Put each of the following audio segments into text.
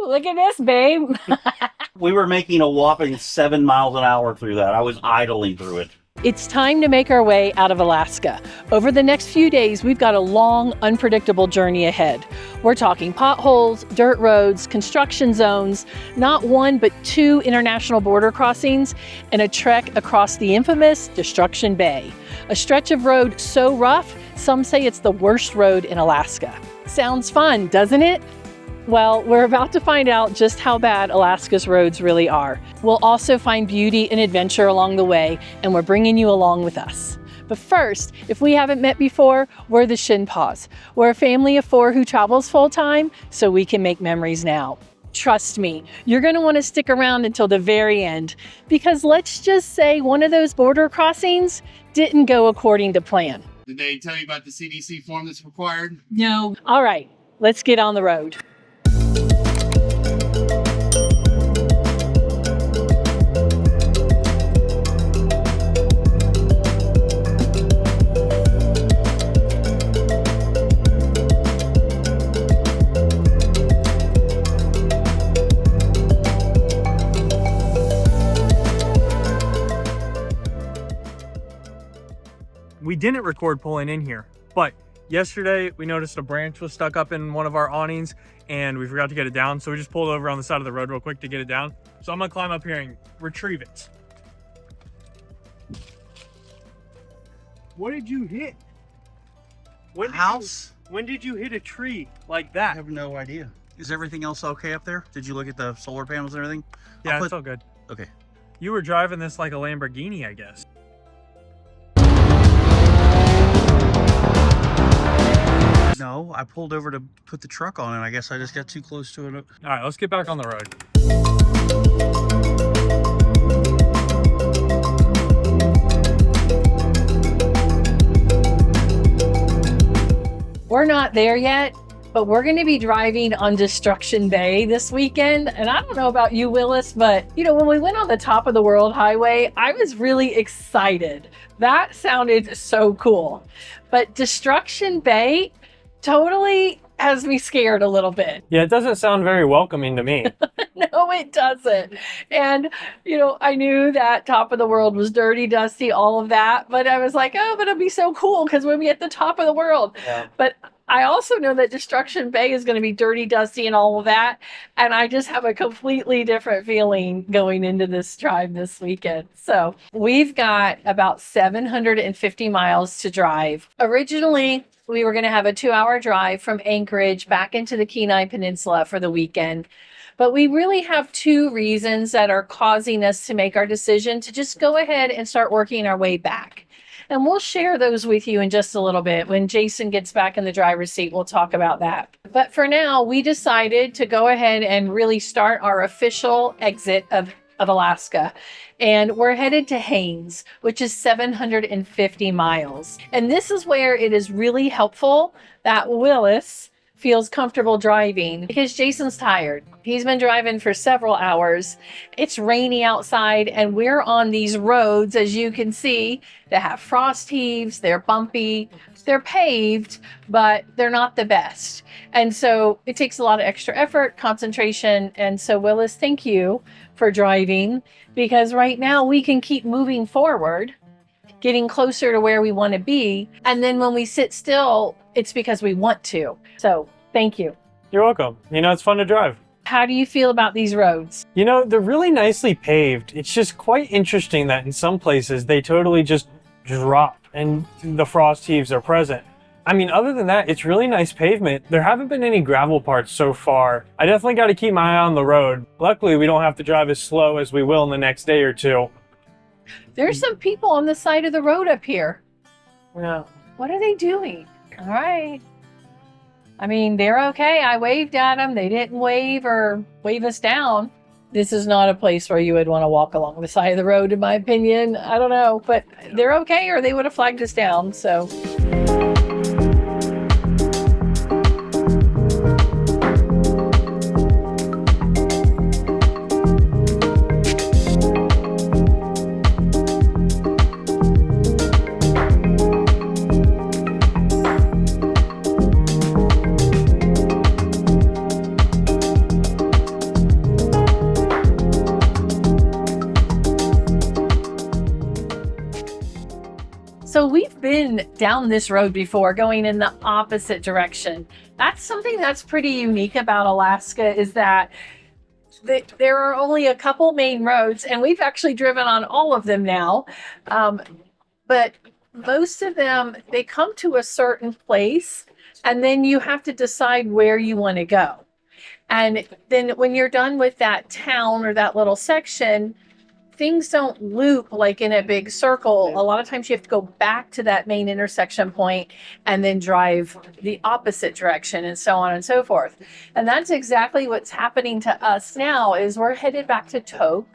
Woo! Look at this, babe. We were making a whopping 7 miles an hour through that. I was idling through it. It's time to make our way out of Alaska. Over the next few days, we've got a long, unpredictable journey ahead. We're talking potholes, dirt roads, construction zones, not one but 2 international border crossings, and a trek across the infamous Destruction Bay. A stretch of road so rough, some say it's the worst road in Alaska. Sounds fun, doesn't it? Well, we're about to find out just how bad Alaska's roads really are. We'll also find beauty and adventure along the way, and we're bringing you along with us. But first, if we haven't met before, we're the Shinpaughs. We're a family of 4 who travels full-time, so we can make memories now. Trust me, you're going to want to stick around until the very end, because let's just say one of those border crossings didn't go according to plan. Did they tell you about the CDC form that's required? No. All right, let's get on the road. We didn't record pulling in here, but yesterday we noticed a branch was stuck up in one of our awnings and we forgot to get it down. So we just pulled over on the side of the road real quick to get it down. So I'm gonna climb up here and retrieve it. What did you hit? When did you hit a tree like I that? have no idea. Is everything else okay up there? Did you look at the solar panels and everything? Yeah, it's all good. Okay. You were driving this like a Lamborghini, I guess. No, I pulled over to put the truck on and I guess I just got too close to it. All right, let's get back on the road. We're not there yet, but we're going to be driving on Destruction Bay this weekend. And I don't know about you, Willis, but you know, when we went on the top of the world highway, I was really excited. That sounded so cool. But Destruction Bay totally has me scared a little bit. Yeah, it doesn't sound very welcoming to me. No, it doesn't. And, you know, I knew that top of the world was dirty, dusty, all of that. But I was like, oh, but it'll be so cool because we'll be at the top of the world. Yeah. But I also know that Destruction Bay is going to be dirty, dusty, and all of that. And I just have a completely different feeling going into this drive this weekend. So we've got about 750 miles to drive. Originally, we were going to have a 2-hour drive from Anchorage back into the Kenai Peninsula for the weekend. But we really have 2 reasons that are causing us to make our decision to just go ahead and start working our way back. And we'll share those with you in just a little bit. When Jason gets back in the driver's seat, we'll talk about that. But for now, we decided to go ahead and really start our official exit of Alaska. And we're headed to Haines, which is 750 miles. And this is where it is really helpful that Willis feels comfortable driving because Jason's tired. He's been driving for several hours. It's rainy outside and we're on these roads, as you can see, that have frost heaves, they're bumpy, they're paved, but they're not the best. And so it takes a lot of extra effort, concentration. And so Willis, thank you for driving, because right now we can keep moving forward, getting closer to where we want to be. And then when we sit still, it's because we want to. So thank you. You're welcome. You know, it's fun to drive. How do you feel about these roads? You know, they're really nicely paved. It's just quite interesting that in some places they totally just drop and the frost heaves are present. I mean, other than that, it's really nice pavement. There haven't been any gravel parts so far. I definitely got to keep my eye on the road. Luckily, we don't have to drive as slow as we will in the next day or 2. There's some people on the side of the road up here. Yeah. What are they doing? All right. I mean, they're okay. I waved at them. They didn't wave or wave us down. This is not a place where you would want to walk along the side of the road, in my opinion. I don't know, but they're okay, or they would have flagged us down, so. down this road before, going in the opposite direction. That's something that's pretty unique about Alaska, is that there are only a couple main roads, and we've actually driven on all of them now. But most of them, they come to a certain place, and then you have to decide where you want to go. And then when you're done with that town or that little section, things don't loop like in a big circle. A lot of times you have to go back to that main intersection point and then drive the opposite direction, and so on and so forth. And that's exactly what's happening to us now. Is we're headed back to Tok,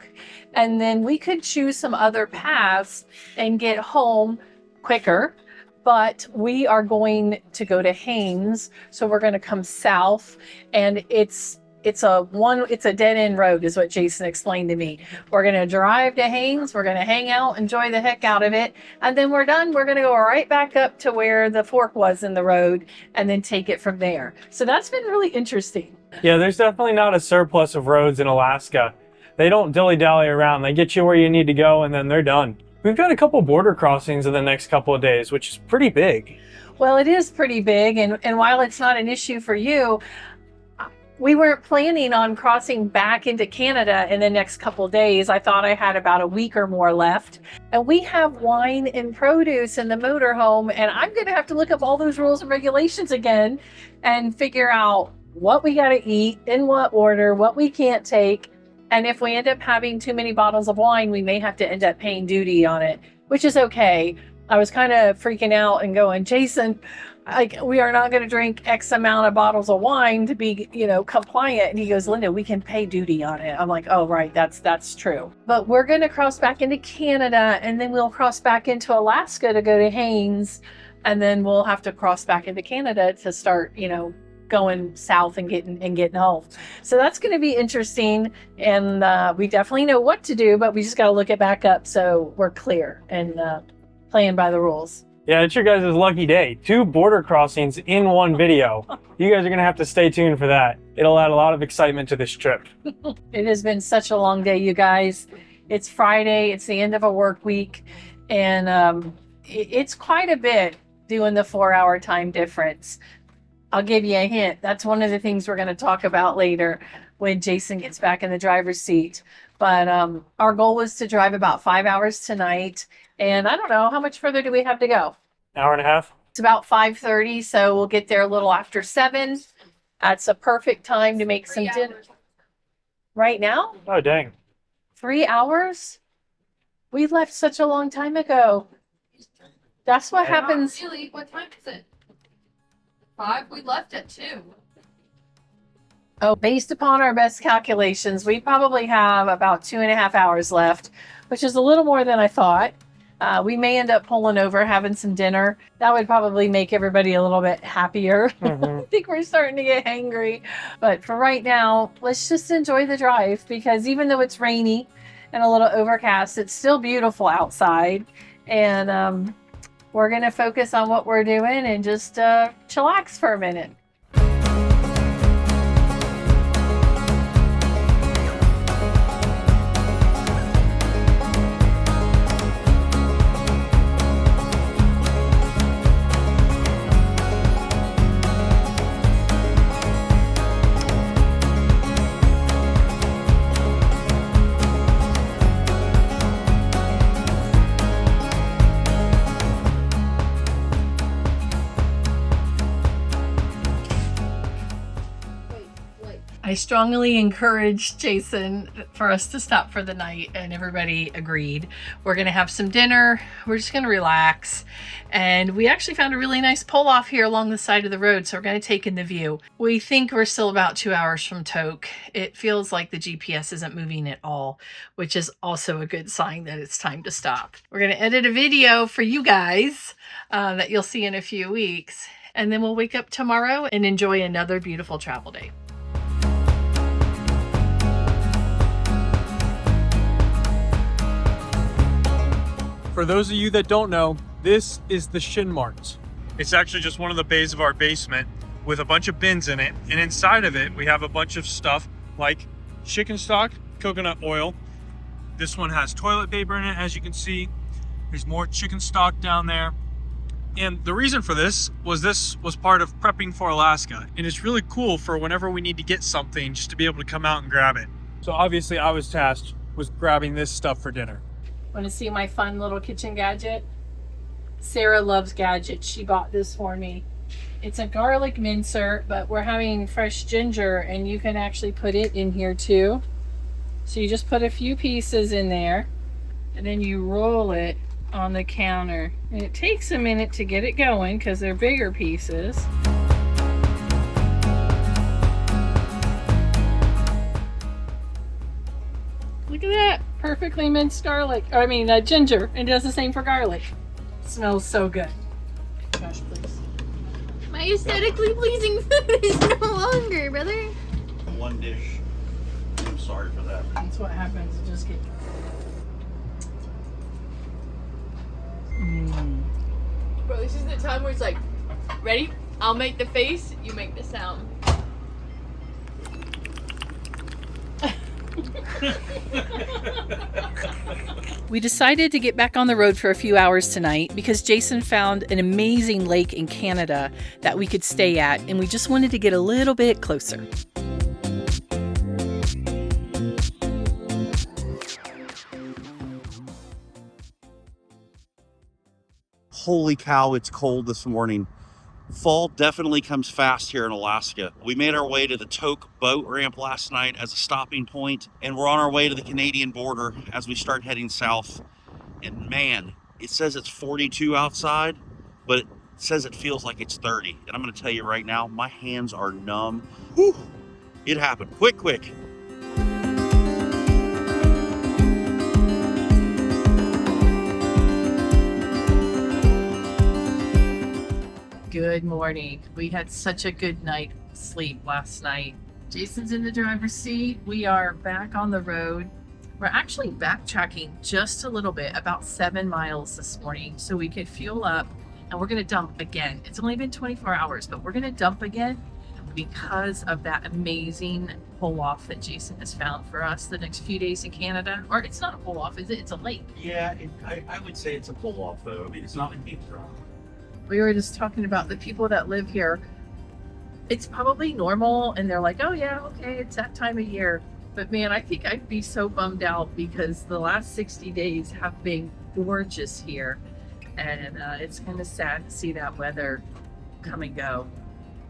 and then we could choose some other paths and get home quicker. But we are going to go to Haines, so we're going to come south, and it's a dead end road, is what Jason explained to me. We're going to drive to Haines, we're going to hang out, enjoy the heck out of it, and then we're done. We're going to go right back up to where the fork was in the road and then take it from there. So that's been really interesting. Yeah, there's definitely not a surplus of roads in Alaska. They don't dilly-dally around. They get you where you need to go, and then they're done. We've got a couple border crossings in the next couple of days, which is pretty big. Well, it is pretty big, and while it's not an issue for you, we weren't planning on crossing back into Canada in the next couple of days. I thought I had about a week or more left. And we have wine and produce in the motorhome, and I'm going to have to look up all those rules and regulations again and figure out what we got to eat, in what order, what we can't take. And if we end up having too many bottles of wine, we may have to end up paying duty on it, which is okay. I was kind of freaking out and going, Jason, we are not going to drink X amount of bottles of wine to be, compliant. And he goes, Linda, we can pay duty on it. I'm like, oh, right. That's true. But we're going to cross back into Canada, and then we'll cross back into Alaska to go to Haines. And then we'll have to cross back into Canada to start, going south and getting home. So that's going to be interesting. And we definitely know what to do, but we just got to look it back up so we're clear and playing by the rules. Yeah, it's your guys' lucky day. 2 border crossings in one video. You guys are going to have to stay tuned for that. It'll add a lot of excitement to this trip. It has been such a long day, you guys. It's Friday. It's the end of a work week. And it's quite a bit doing the 4-hour time difference. I'll give you a hint. That's one of the things we're going to talk about later when Jason gets back in the driver's seat. But our goal was to drive about 5 hours tonight. And I don't know, how much further do we have to go? Hour and a half? It's about 5:30, so we'll get there a little after 7. That's a perfect time to make some dinner. Right now? Oh, dang. 3 hours? We left such a long time ago. That's what happens. Really? What time is it? 5? We left at 2. Oh, based upon our best calculations, we probably have about 2.5 hours left, which is a little more than I thought. We may end up pulling over, having some dinner. That would probably make everybody a little bit happier. I think we're starting to get hangry. But for right now, let's just enjoy the drive, because even though it's rainy and a little overcast, it's still beautiful outside. And we're going to focus on what we're doing and just chillax for a minute. I strongly encouraged Jason for us to stop for the night, and everybody agreed. We're going to have some dinner. We're just going to relax. And we actually found a really nice pull off here along the side of the road, so we're going to take in the view. We think we're still about 2 hours from Tok. It feels like the GPS isn't moving at all, which is also a good sign that it's time to stop. We're going to edit a video for you guys that you'll see in a few weeks. And then we'll wake up tomorrow and enjoy another beautiful travel day. For those of you that don't know, this is the Shinpaughs. It's actually just one of the bays of our basement with a bunch of bins in it. And inside of it, we have a bunch of stuff like chicken stock, coconut oil. This one has toilet paper in it, as you can see. There's more chicken stock down there. And the reason for this was part of prepping for Alaska. And it's really cool for whenever we need to get something, just to be able to come out and grab it. So obviously I was tasked with grabbing this stuff for dinner. Want to see my fun little kitchen gadget? Sarah loves gadgets. She bought this for me. It's a garlic mincer, but we're having fresh ginger, and you can actually put it in here too. So you just put a few pieces in there, and then you roll it on the counter. And it takes a minute to get it going because they're bigger pieces. Look at that. Perfectly minced garlic. Ginger. And it does the same for garlic. It smells so good. Gosh, please. My aesthetically pleasing food is no longer, brother. One dish. I'm sorry for that. That's what happens. You just get. Bro, this is the time where it's like, ready? I'll make the face, you make the sound. We decided to get back on the road for a few hours tonight because Jason found an amazing lake in Canada that we could stay at, and we just wanted to get a little bit closer. Holy cow, it's cold this morning. Fall definitely comes fast here in Alaska. We made our way to the Tok boat ramp last night as a stopping point, and we're on our way to the Canadian border as we start heading south. And man, it says it's 42 outside, but it says it feels like it's 30. And I'm gonna tell you right now, my hands are numb. Whew, it happened quick. Good morning. We had such a good night's sleep last night. Jason's in the driver's seat. We are back on the road. We're actually backtracking just a little bit, about 7 miles this morning, so we could fuel up, and we're going to dump again. It's only been 24 hours, but we're going to dump again because of that amazing pull-off that Jason has found for us the next few days in Canada. Or it's not a pull-off, is it? It's a lake. Yeah, I would say it's a pull-off though. I mean, it's not a deep drop. We were just talking about the people that live here. It's probably normal, and they're like, oh yeah, okay, it's that time of year. But man, I think I'd be so bummed out because the last 60 days have been gorgeous here. And it's kind of sad to see that weather come and go.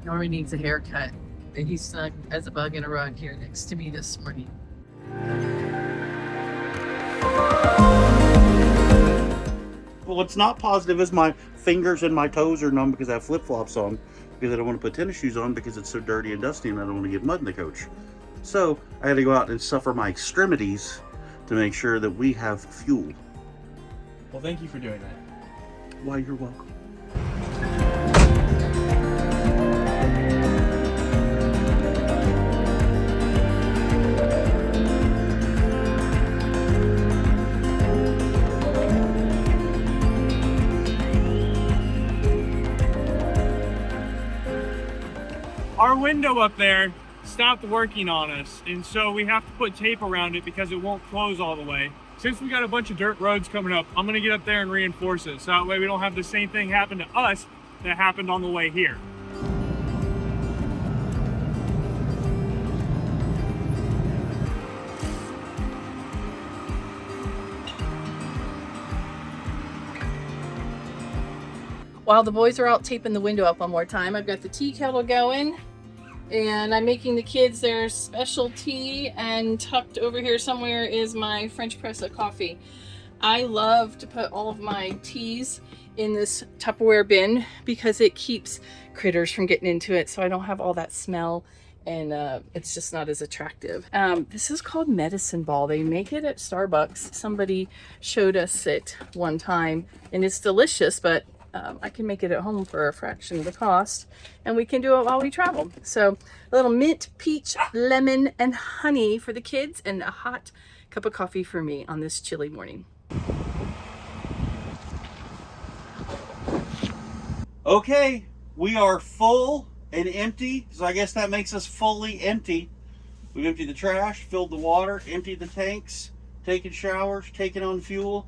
Norman needs a haircut, and he's snug as a bug in a rug here next to me this morning. Well, what's not positive is my fingers and my toes are numb because I have flip-flops on, because I don't want to put tennis shoes on because it's so dirty and dusty and I don't want to get mud in the coach. So I had to go out and suffer my extremities to make sure that we have fuel. Well, thank you for doing that. Why, you're welcome. Our window up there stopped working on us, and so we have to put tape around it because it won't close all the way. Since we got a bunch of dirt roads coming up, I'm gonna get up there and reinforce it so that way we don't have the same thing happen to us that happened on the way here. While the boys are out taping the window up one more time, I've got the tea kettle going, and I'm making the kids their special tea, and tucked over here somewhere is my French press of coffee. I love to put all of my teas in this Tupperware bin because it keeps critters from getting into it, so I don't have all that smell, and it's just not as attractive. This is called Medicine Ball. They make it at Starbucks. Somebody showed us it one time, and it's delicious, but I can make it at home for a fraction of the cost, and we can do it while we travel. So a little mint, peach, lemon, and honey for the kids, and a hot cup of coffee for me on this chilly morning. Okay, we are full and empty, so I guess that makes us fully empty. We've emptied the trash, filled the water, emptied the tanks, taken showers, taken on fuel.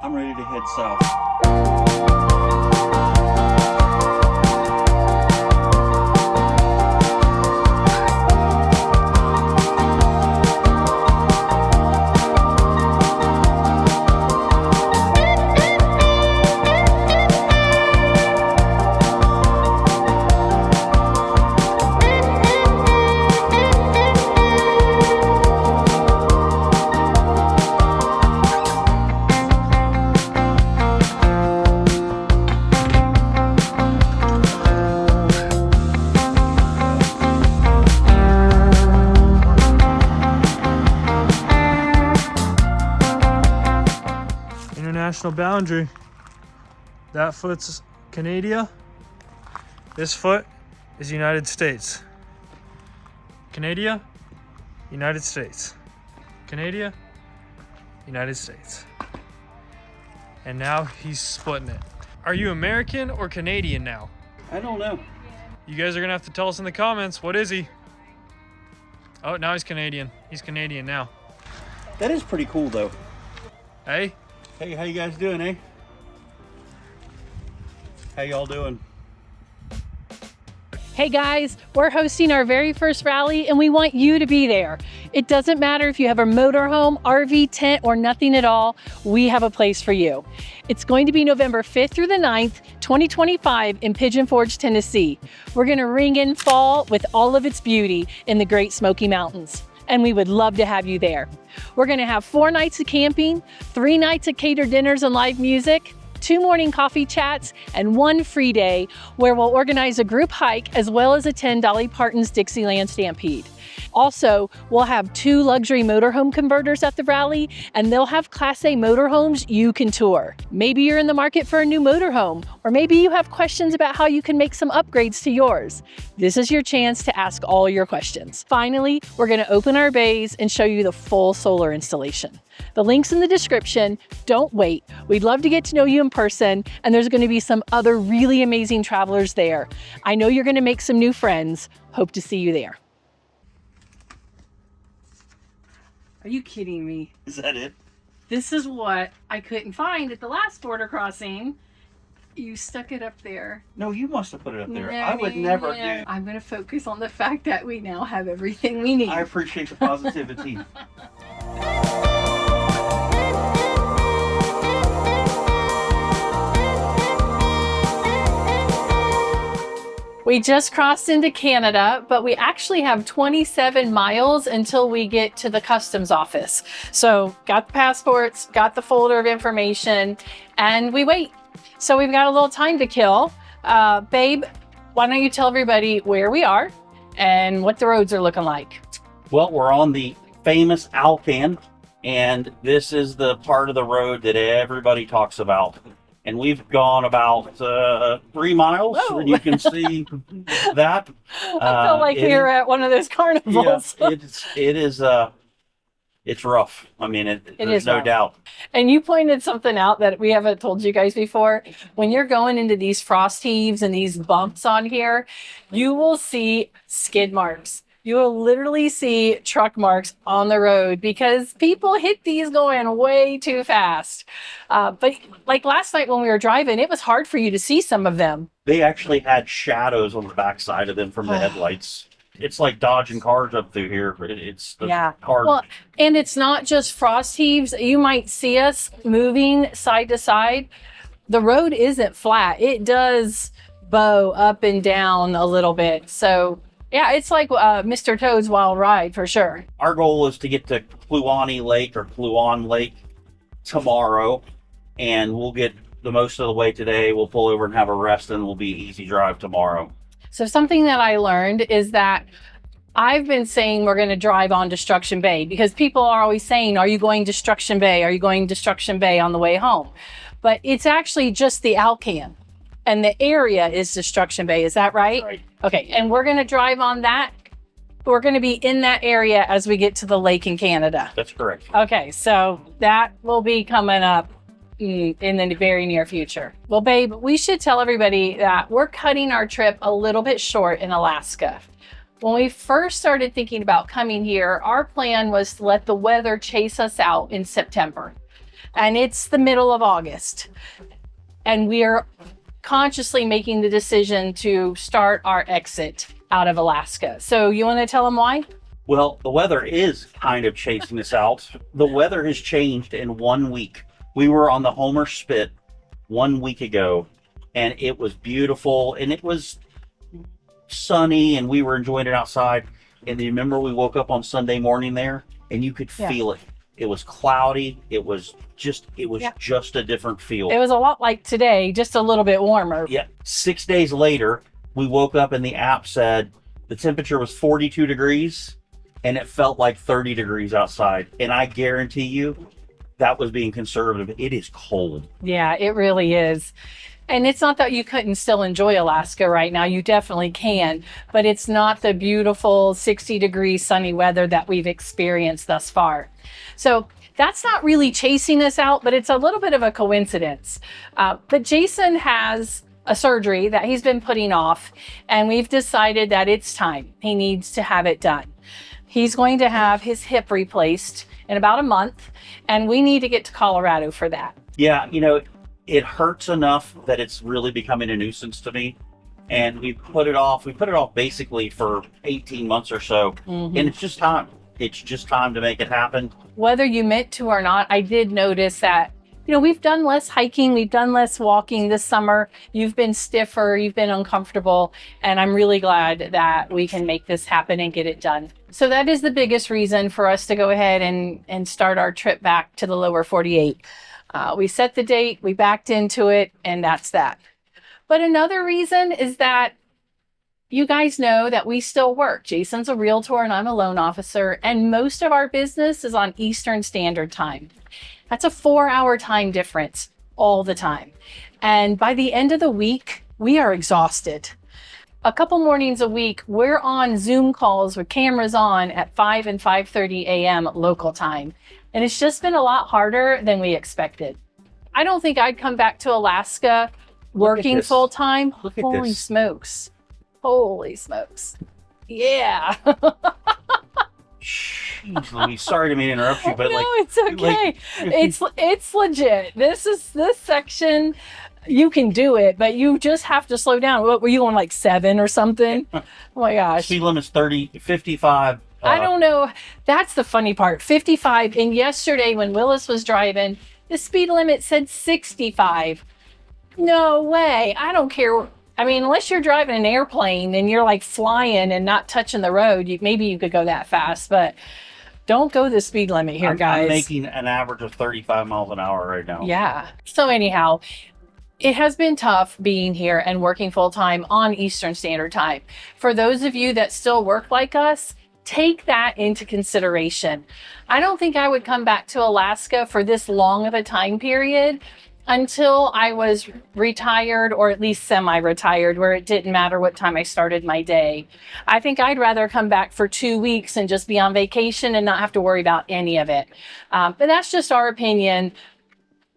I'm ready to head south. International boundary. That foot's Canada. This foot is United States. Canada, United States. Canada, United States. And now he's splitting it. Are you American or Canadian now? I don't know. You guys are gonna have to tell us in the comments. What is he? Oh, now he's Canadian. He's Canadian now. That is pretty cool, though. Hey? Hey, how you guys doing, eh? How y'all doing? Hey guys, we're hosting our very first rally and we want you to be there. It doesn't matter if you have a motorhome, RV, tent, or nothing at all, we have a place for you. It's going to be November 5th through the 9th, 2025 in Pigeon Forge, Tennessee. We're gonna ring in fall with all of its beauty in the Great Smoky Mountains. And we would love to have you there. We're gonna have 4 nights of camping, 3 nights of catered dinners and live music, 2 morning coffee chats, and 1 free day where we'll organize a group hike as well as attend Dolly Parton's Dixieland Stampede. Also, we'll have 2 luxury motorhome converters at the rally, and they'll have Class A motorhomes you can tour. Maybe you're in the market for a new motorhome, or maybe you have questions about how you can make some upgrades to yours. This is your chance to ask all your questions. Finally, we're going to open our bays and show you the full solar installation. The link's in the description. Don't wait. We'd love to get to know you in person, and there's going to be some other really amazing travelers there. I know you're going to make some new friends. Hope to see you there. Are you kidding me? Is that it? This is what I couldn't find at the last border crossing. You stuck it up there. No, you must have put it up there. No, I would never do. I'm going to focus on the fact that we now have everything we need. I appreciate the positivity. We just crossed into Canada, but we actually have 27 miles until we get to the customs office. So got the passports, got the folder of information, and we wait. So we've got a little time to kill. Babe, why don't you tell everybody where we are and what the roads are looking like? Well, we're on the famous Alcan, and this is the part of the road that everybody talks about. And we've gone about 3 miles, Whoa. and you can see that. I feel like we were at one of those carnivals. Yeah, it's rough. I mean, there's is no rough. doubt. And you pointed something out that we haven't told you guys before. When you're going into these frost heaves and these bumps on here, you will see skid marks. You will literally see truck marks on the road because people hit these going way too fast. But like last night when we were driving, it was hard for you to see some of them. They actually had shadows on the backside of them from the headlights. It's like dodging cars up through here. It's the cars. Well, and it's not just frost heaves. You might see us moving side to side. The road isn't flat. It does bow up and down a little bit. So yeah, it's like Mr. Toad's Wild Ride for sure. Our goal is to get to Kluane Lake or Kluane Lake tomorrow, and we'll get the most of the way today. We'll pull over and have a rest, and we'll be easy drive tomorrow. So something that I learned is that I've been saying we're going to drive on Destruction Bay because people are always saying, are you going Destruction Bay? Are you going Destruction Bay on the way home? But it's actually just the Alcan. And the area is Destruction Bay. Is that right? Right. Okay. And we're going to drive on that. We're going to be in that area as we get to the lake in Canada. That's correct. Okay. So that will be coming up in the very near future. Well, babe, we should tell everybody that we're cutting our trip a little bit short in Alaska. When we first started thinking about coming here, our plan was to let the weather chase us out in September. And it's the middle of August. And we're consciously making the decision to start our exit out of Alaska. So you want to tell them why? Well, the weather is kind of chasing us out. The weather has changed in 1 week. We were on the Homer Spit 1 week ago, and it was beautiful, and it was sunny, and we were enjoying it outside. And you remember we woke up on Sunday morning there, and you could feel it. It was cloudy. It was just a different feel. It was a lot like today, just a little bit warmer. Yeah. 6 days later, we woke up and the app said the temperature was 42 degrees and it felt like 30 degrees outside. And I guarantee you that was being conservative. It is cold. Yeah, it really is. And it's not that you couldn't still enjoy Alaska right now. You definitely can, but it's not the beautiful 60-degree sunny weather that we've experienced thus far. So that's not really chasing us out, but it's a little bit of a coincidence. But Jason has a surgery that he's been putting off, and we've decided that it's time. He needs to have it done. He's going to have his hip replaced in about a month, and we need to get to Colorado for that. Yeah, it hurts enough that it's really becoming a nuisance to me. And we put it off basically for 18 months or so. And it's just time. It's just time to make it happen. Whether you meant to or not, I did notice that, we've done less hiking, we've done less walking this summer. You've been stiffer, you've been uncomfortable, and I'm really glad that we can make this happen and get it done. So that is the biggest reason for us to go ahead and start our trip back to the lower 48. We set the date, we backed into it, and that's that. But another reason is that you guys know that we still work. Jason's a realtor and I'm a loan officer, and most of our business is on Eastern Standard Time. That's a 4-hour time difference all the time. And by the end of the week, we are exhausted. A couple mornings a week, we're on Zoom calls with cameras on at 5 and 5:30 a.m. local time. And it's just been a lot harder than we expected. I don't think I'd come back to Alaska working full time. Holy smokes. Holy smokes. Yeah. Jeez Louise, sorry to mean to interrupt you, but no, it's okay. It's legit. This section, you can do it, but you just have to slow down. What were you on, like 7 or something? Oh my gosh. Speed limit's 30, 55. I don't know. That's the funny part. 55. And yesterday when Willis was driving, the speed limit said 65. No way. I don't care. I mean, unless you're driving an airplane and you're like flying and not touching the road, maybe you could go that fast, but don't go the speed limit here, guys. I'm making an average of 35 miles an hour right now. Yeah. So anyhow, it has been tough being here and working full time on Eastern Standard Time. For those of you that still work like us, take that into consideration. I don't think I would come back to Alaska for this long of a time period until I was retired, or at least semi-retired, where it didn't matter what time I started my day. I think I'd rather come back for 2 weeks and just be on vacation and not have to worry about any of it. But that's just our opinion.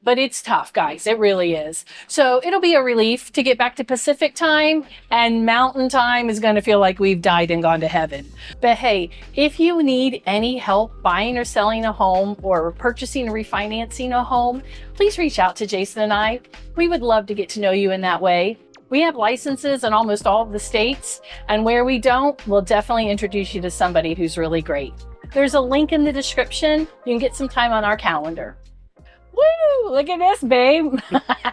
But it's tough, guys. It really is. So it'll be a relief to get back to Pacific time, and Mountain time is going to feel like we've died and gone to heaven. But hey, if you need any help buying or selling a home, or purchasing or refinancing a home, please reach out to Jason and I. We would love to get to know you in that way. We have licenses in almost all of the states, and where we don't, we'll definitely introduce you to somebody who's really great. There's a link in the description. You can get some time on our calendar. Woo! Look at this, babe. I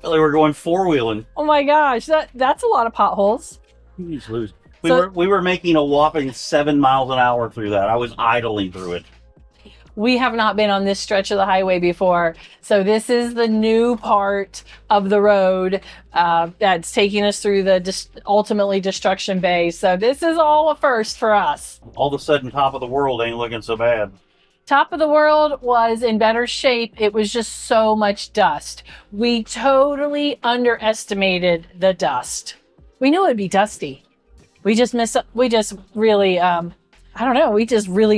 feel like we're going four-wheeling. Oh my gosh, that's a lot of potholes. Jeez Louise. We were making a whopping 7 miles an hour through that. I was idling through it. We have not been on this stretch of the highway before, so this is the new part of the road that's taking us through the ultimately Destruction Bay. So this is all a first for us. All of a sudden, top of the world ain't looking so bad. Top of the world was in better shape. It was just so much dust. We totally underestimated the dust. We knew it'd be dusty. We just really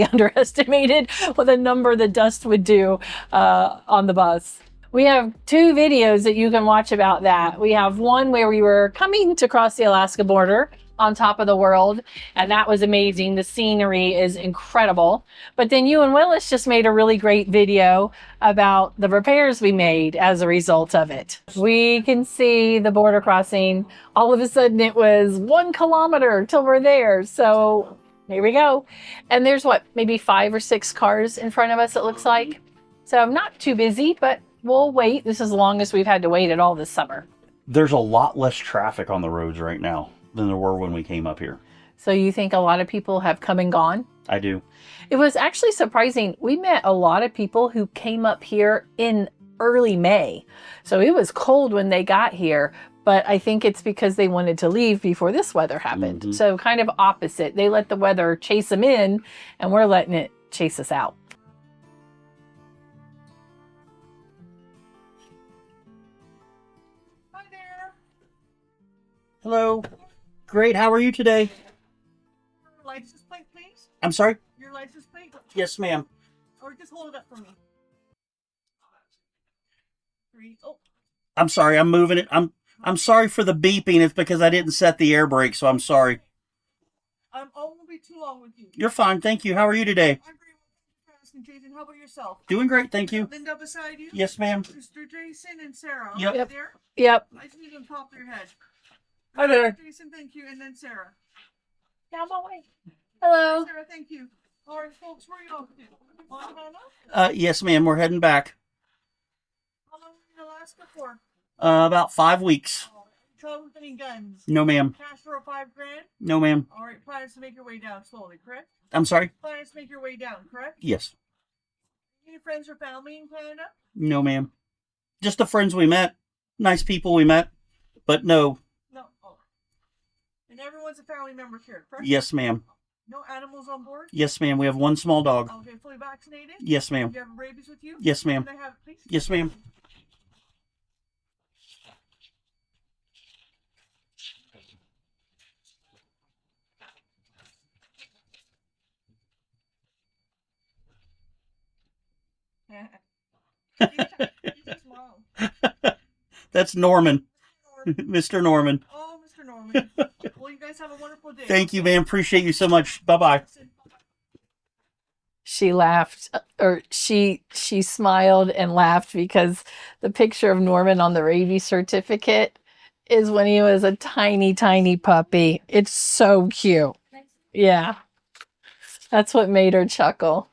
underestimated what the number the dust would do on the bus. We have 2 videos that you can watch about that. We have one where we were coming to cross the Alaska border on top of the world, and that was amazing. The scenery is incredible. But then you and Willis just made a really great video about the repairs we made as a result of it. We can see the border crossing. All of a sudden it was 1 kilometer till we're there. So here we go. And there's what, maybe 5 or 6 cars in front of us, it looks like. So I'm not too busy, but we'll wait. This is the longest we've had to wait at all this summer. There's a lot less traffic on the roads right now than there were when we came up here. So you think a lot of people have come and gone? I do. It was actually surprising. We met a lot of people who came up here in early May. So it was cold when they got here, but I think it's because they wanted to leave before this weather happened. Mm-hmm. So kind of opposite. They let the weather chase them in, and we're letting it chase us out. Hi there. Hello. Great. How are you today? Your license plate, please. I'm sorry? Your license plate. Yes, ma'am. Or just hold it up for me. 3. Oh, I'm sorry. I'm moving it. I'm sorry for the beeping. It's because I didn't set the air brake, so I'm sorry. I won't be too long with you. You're fine. Thank you. How are you today? I'm very well. Thank you for asking, Jason. How about yourself? Doing great. Thank you. Linda beside you? Yes, ma'am. Mr. Jason and Sarah. Yep. Right there? Yep. I just need them top of your head. Hi there. Jason, thank you. And then Sarah. Yeah, I'm away. Hello. Sarah, thank you. All right, folks, where are you off to? Montana? Yes, ma'am. We're heading back. How long were you in Alaska for? About 5 weeks. All right. Travel with any guns? No, ma'am. Cash for a $5,000? No, ma'am. All right, plans to make your way down slowly, correct? I'm sorry? Plans to make your way down, correct? Yes. Any friends or family in Canada? No, ma'am. Just the friends we met. Nice people we met. But no. No. Oh. And everyone's a family member here, correct? Yes, ma'am. No animals on board? Yes, ma'am. We have 1 small dog. Okay, fully vaccinated? Yes, Do ma'am. you have rabies with you? Yes, ma'am. Can I have it, please? Yes, ma'am. He's a smile. That's Norman. Norman. Mr. Norman. Oh, Mr. Norman. Well, you guys have a wonderful day. Thank you, ma'am. Appreciate you so much. Bye-bye. She laughed, or she smiled and laughed because the picture of Norman on the rabies certificate is when he was a tiny, tiny puppy. It's so cute. Yeah. That's what made her chuckle.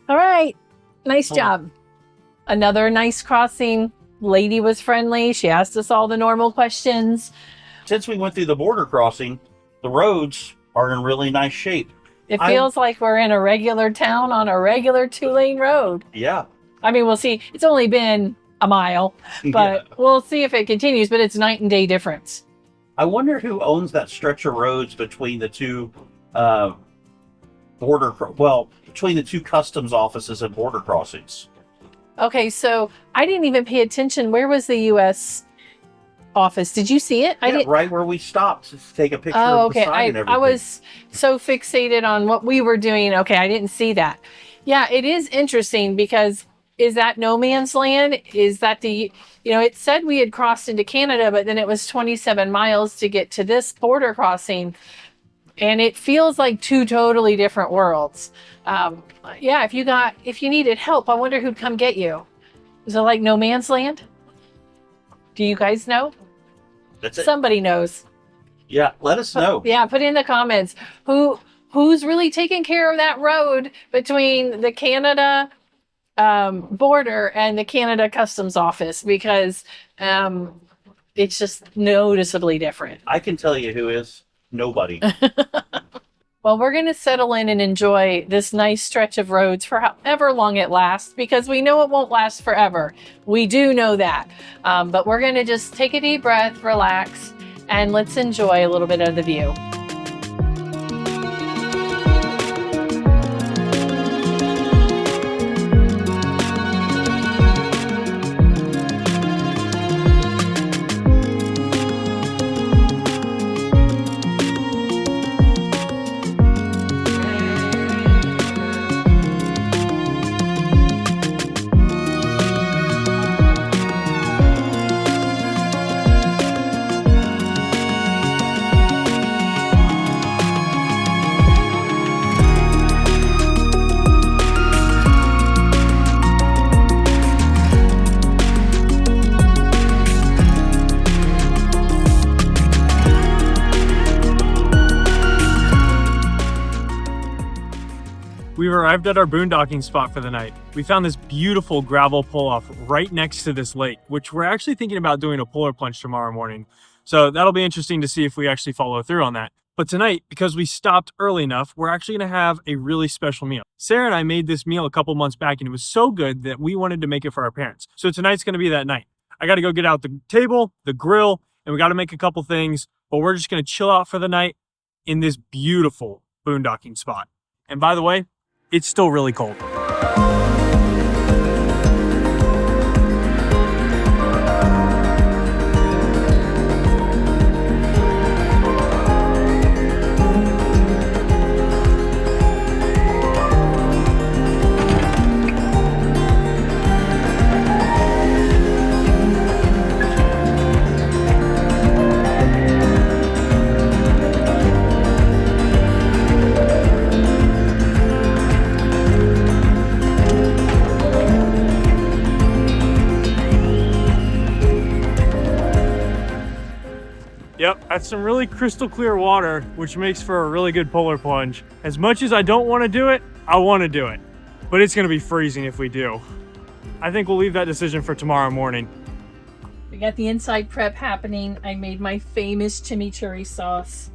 All right. Nice job. Another nice crossing. Lady was friendly. She asked us all the normal questions. Since we went through the border crossing, the roads are in really nice shape. It feels like we're in a regular town on a regular 2-lane road. Yeah. I mean, we'll see. It's only been a mile, but Yeah. we'll see if it continues, but it's night and day difference. I wonder who owns that stretch of roads between the two between the two customs offices and border crossings. Okay, so I didn't even pay attention. Where was the U.S. office? Did you see it? Yeah, right where we stopped to take a picture Oh, of the okay. sign and everything. I was so fixated on what we were doing. Okay, I didn't see that. Yeah, it is interesting because is that no man's land? Is that it said we had crossed into Canada, but then it was 27 miles to get to this border crossing. And it feels like 2 totally different worlds. Yeah, if you needed help, I wonder who'd come get you. Is it like no man's land? Do you guys know? That's it. Somebody knows. Yeah, let us know. Yeah, put in the comments who's really taking care of that road between the Canada border and the Canada Customs Office, because it's just noticeably different. I can tell you who is. Nobody. Well, we're going to settle in and enjoy this nice stretch of roads for however long it lasts, because we know it won't last forever. We do know that. But we're going to just take a deep breath, relax, and let's enjoy a little bit of the view. We've arrived at our boondocking spot for the night. We found this beautiful gravel pull-off right next to this lake, which we're actually thinking about doing a polar plunge tomorrow morning. So that'll be interesting to see if we actually follow through on that. But tonight, because we stopped early enough, we're actually going to have a really special meal. Sarah and I made this meal a couple months back, and it was so good that we wanted to make it for our parents. So tonight's going to be that night. I got to go get out the table, the grill, and we got to make a couple things, but we're just going to chill out for the night in this beautiful boondocking spot. And by the way, it's still really cold. Yep, that's some really crystal clear water, which makes for a really good polar plunge. As much as I don't want to do it, I want to do it. But it's going to be freezing if we do. I think we'll leave that decision for tomorrow morning. We got the inside prep happening. I made my famous chimichurri sauce.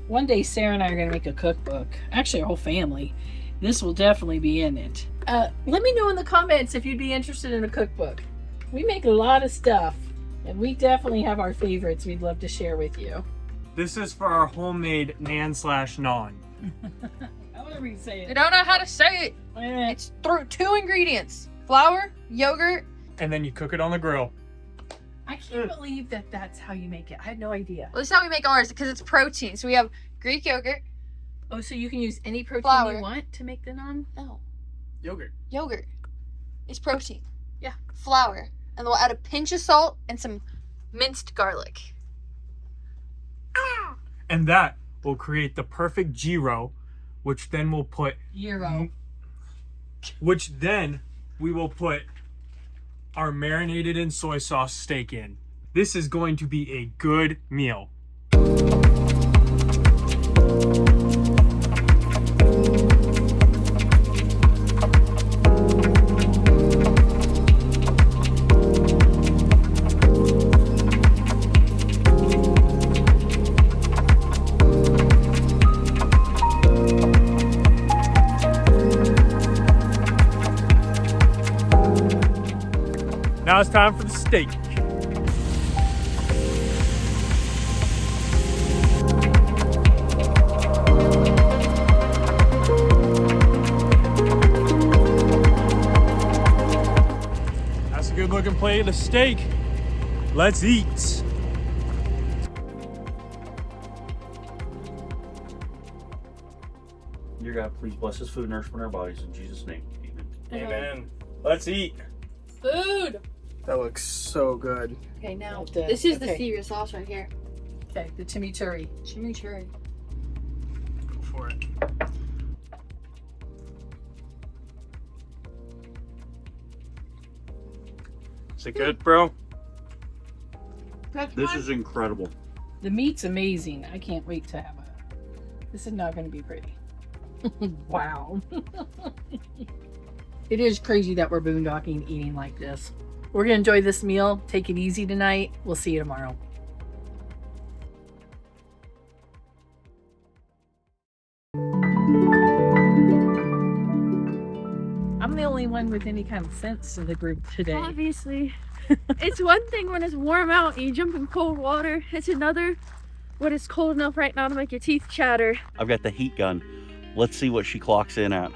One day Sarah and I are going to make a cookbook. Actually, our whole family. This will definitely be in it. Let me know in the comments if you'd be interested in a cookbook. We make a lot of stuff. And we definitely have our favorites we'd love to share with you. This is for our homemade nan/non. However you say I it. don't know how to say it. It's through 2 ingredients: flour, yogurt. And then you cook it on the grill. I can't believe that that's how you make it. I had no idea. Well, this is how we make ours because it's protein. So we have Greek yogurt. Oh, so you can use any protein Flour. you want to make the naan? No, Yogurt. yogurt. It's protein. Yeah. Flour. And we'll add a pinch of salt and some minced garlic. And that will create the perfect gyro, which then we'll put Euro. which then we will put our marinated in soy sauce steak in. This is going to be a good meal. Now it's time for the steak. That's a good looking plate of the steak. Let's eat. Dear God, please bless this food, nourishment, our bodies in Jesus' name. Amen. Amen. Let's eat. Food. That looks so good. Okay, now It does. this is the Okay. secret sauce right here. Okay, the chimichurri. Chimichurri. Go for it. Is it good, bro? This is incredible. The meat's amazing. I can't wait to have it. This is not going to be pretty. Wow. It is crazy that we're boondocking eating like this. We're going to enjoy this meal. Take it easy tonight. We'll see you tomorrow. I'm the only one with any kind of sense in the group today. Obviously. It's one thing when it's warm out and you jump in cold water. It's another when it's cold enough right now to make your teeth chatter. I've got the heat gun. Let's see what she clocks in at.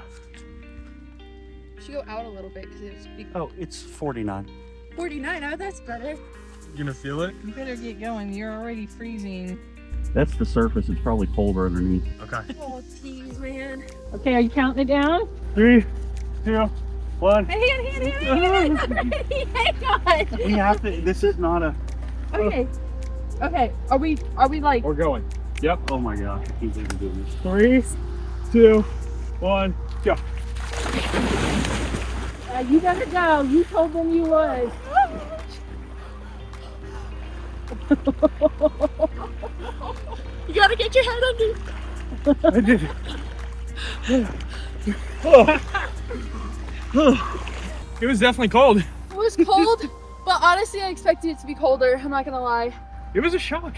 Should go out a little bit because it's Oh, it's 49. 49, oh, that's better. You gonna feel it? You better get going. You're already freezing. That's the surface. It's probably colder underneath. Okay. Oh, jeez, man. Okay, are you counting it down? 3, 2, 1. Hang on. We have to. This is not a. Okay. Okay. Are we like? We're going. Yep. Oh my gosh! I can't believe we're doing this. 3, 2, 1, go. You gotta go. You told them you would. You gotta get your head under. I did it. It was definitely cold. It was cold, but honestly, I expected it to be colder. I'm not gonna lie. It was a shock.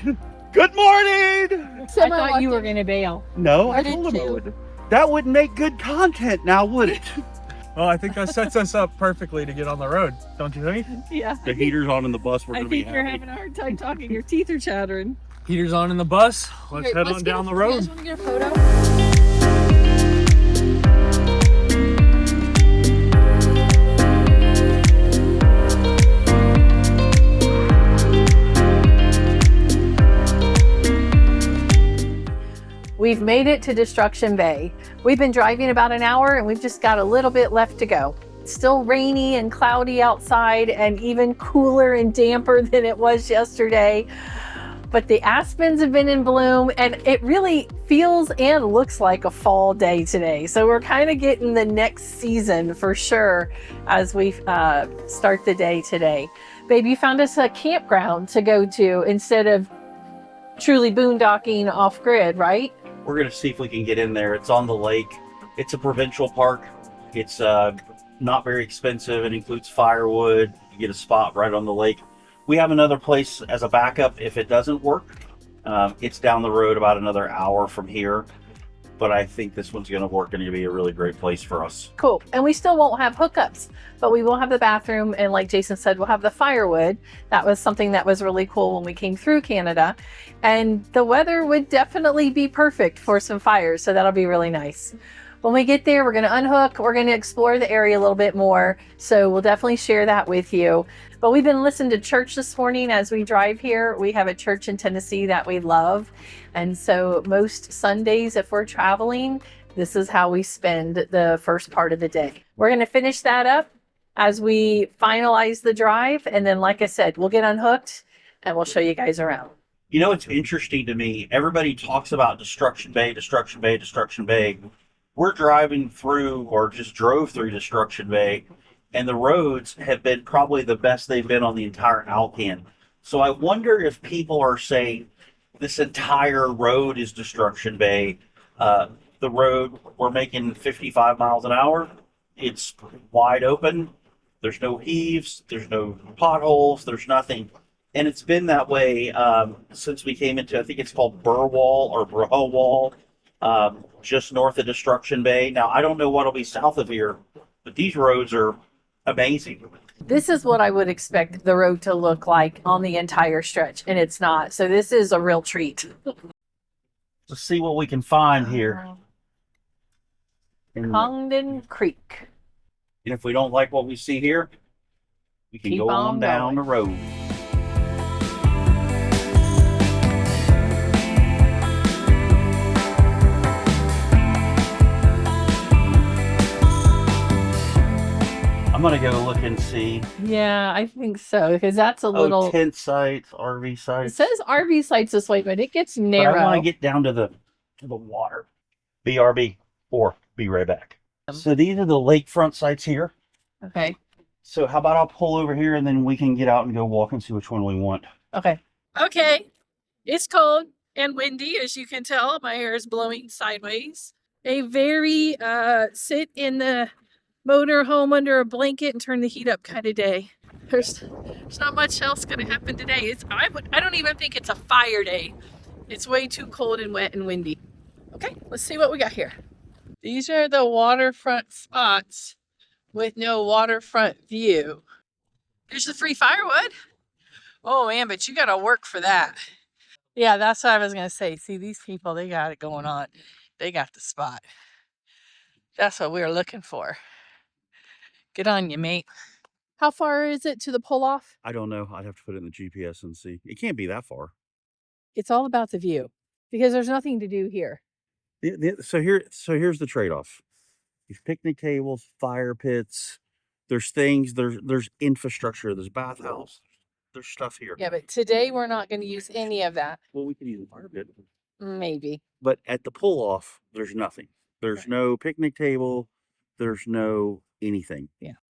Good morning! I thought you were going to bail. No, I I did told him I too. would. That wouldn't make good content now, would it? Well, I think that sets us up perfectly to get on the road, don't you think? Yeah. The heater's on in the bus. We're I going to be think you're happy. having a hard time talking. Your teeth are chattering. Heater's on in the bus. Let's Okay, head on get down the You road. guys want to get a photo? We've made it to Destruction Bay. We've been driving about an hour and we've just got a little bit left to go. It's still rainy and cloudy outside and even cooler and damper than it was yesterday. But the aspens have been in bloom and it really feels and looks like a fall day today. So we're kind of getting the next season for sure as we start the day today. Babe, you found us a campground to go to instead of truly boondocking off grid, right? We're going to see if we can get in there. It's on the lake. It's a provincial park. It's not very expensive. It includes firewood. You get a spot right on the lake. We have another place as a backup if it doesn't work. It's down the road about another hour from here. But I think this one's going to work and it'll be a really great place for us. Cool. And we still won't have hookups, but we will have the bathroom. And like Jason said, we'll have the firewood. That was something that was really cool when we came through Canada. And the weather would definitely be perfect for some fires. So that'll be really nice. When we get there, we're going to unhook. We're going to explore the area a little bit more. So we'll definitely share that with you. But we've been listening to church this morning as we drive here. We have a church in Tennessee that we love. And so most Sundays, if we're traveling, this is how we spend the first part of the day. We're going to finish that up as we finalize the drive. And then, like I said, we'll get unhooked and we'll show you guys around. You know, it's interesting to me. Everybody talks about Destruction Bay, Destruction Bay, Destruction Bay. We're driving through or just drove through Destruction Bay, and the roads have been probably the best they've been on the entire Alcan. So I wonder if people are saying this entire road is Destruction Bay. The road, we're making 55 miles an hour. It's wide open. There's no heaves. There's no potholes. There's nothing. And it's been that way since we came into, I think it's called Burwall or Burwall, just north of Destruction Bay. Now, I don't know what'll be south of here, but these roads are amazing. This is what I would expect the road to look like on the entire stretch, and it's not. So this is a real treat. Let's see what we can find here. And Congdon Creek. if we don't like what we see here, we can Keep go on on down going. the road. I'm going to go look and see. Yeah, I think so, because that's a little... Oh, tent sites, RV It sites. says RV sites this way, but it gets But narrow. I want to get down to the water. BRB, or be right back. So these are the lakefront sites here. Okay. So how about I'll pull over here and then we can get out and go walk and see which one we want. Okay. Okay. It's cold and windy, as you can tell. My hair is blowing sideways. A very sit in the motorhome under a blanket and turn the heat up kind of day. There's not much else going to happen today. I don't even think it's a fire day. It's way too cold and wet and windy. Okay, let's see what we got here. These are the waterfront spots with no waterfront view. There's the free firewood. Oh man, but you got to work for that. Yeah, that's what I was going to say. See, these people, they got it going on. They got the spot. That's what we were looking for. Good on you, mate. How far is it to the pull off? I don't know. I'd have to put it in the GPS and see. It can't be that far. It's all about the view, because there's nothing to do here. So here's the trade-off. There's picnic tables, fire pits. There's things. There's infrastructure. There's bathhouse. There's stuff here. Yeah, but today we're not going to use any of that. Well, we could use a fire pit. Maybe. But at the pull-off, there's nothing. There's Right. no picnic table. There's no anything.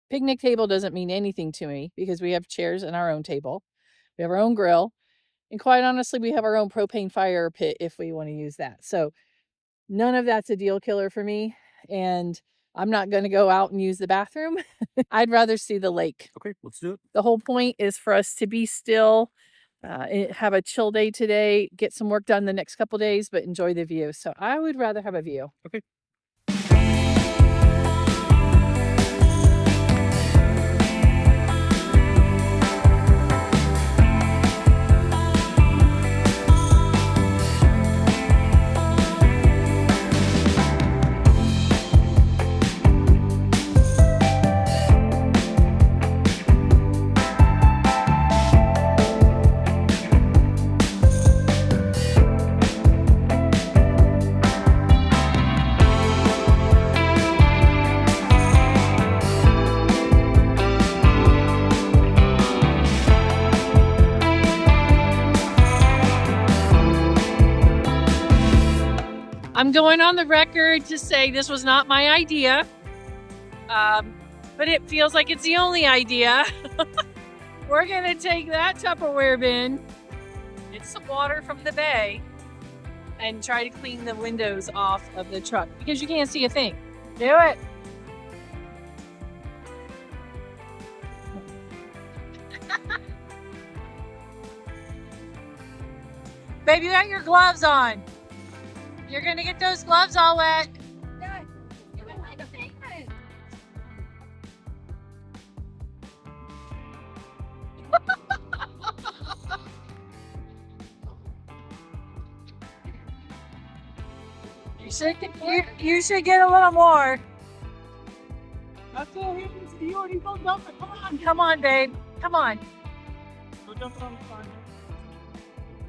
Picnic table doesn't mean anything to me because we have chairs and our own table. We have our own grill. And quite honestly, we have our own propane fire pit if we want to use that. So none of that's a deal killer for me. and I'm not going to go out and use the bathroom. I'd rather see the lake. Okay, let's do it. The whole point is for us to be still, have a chill day today, get some work done the next couple days, but enjoy the view. So I would rather have a view. Okay. I'm going on the record to say this was not my idea, but it feels like it's the only idea. We're gonna take that Tupperware bin, get some water from the bay, and try to clean the windows off of the truck because you can't see a thing. Do it. Babe, you got your gloves on. You're gonna get those gloves all wet. You should get a little more. That's all happens. You already built up. Come on, babe. Come on. Go dump it on the side.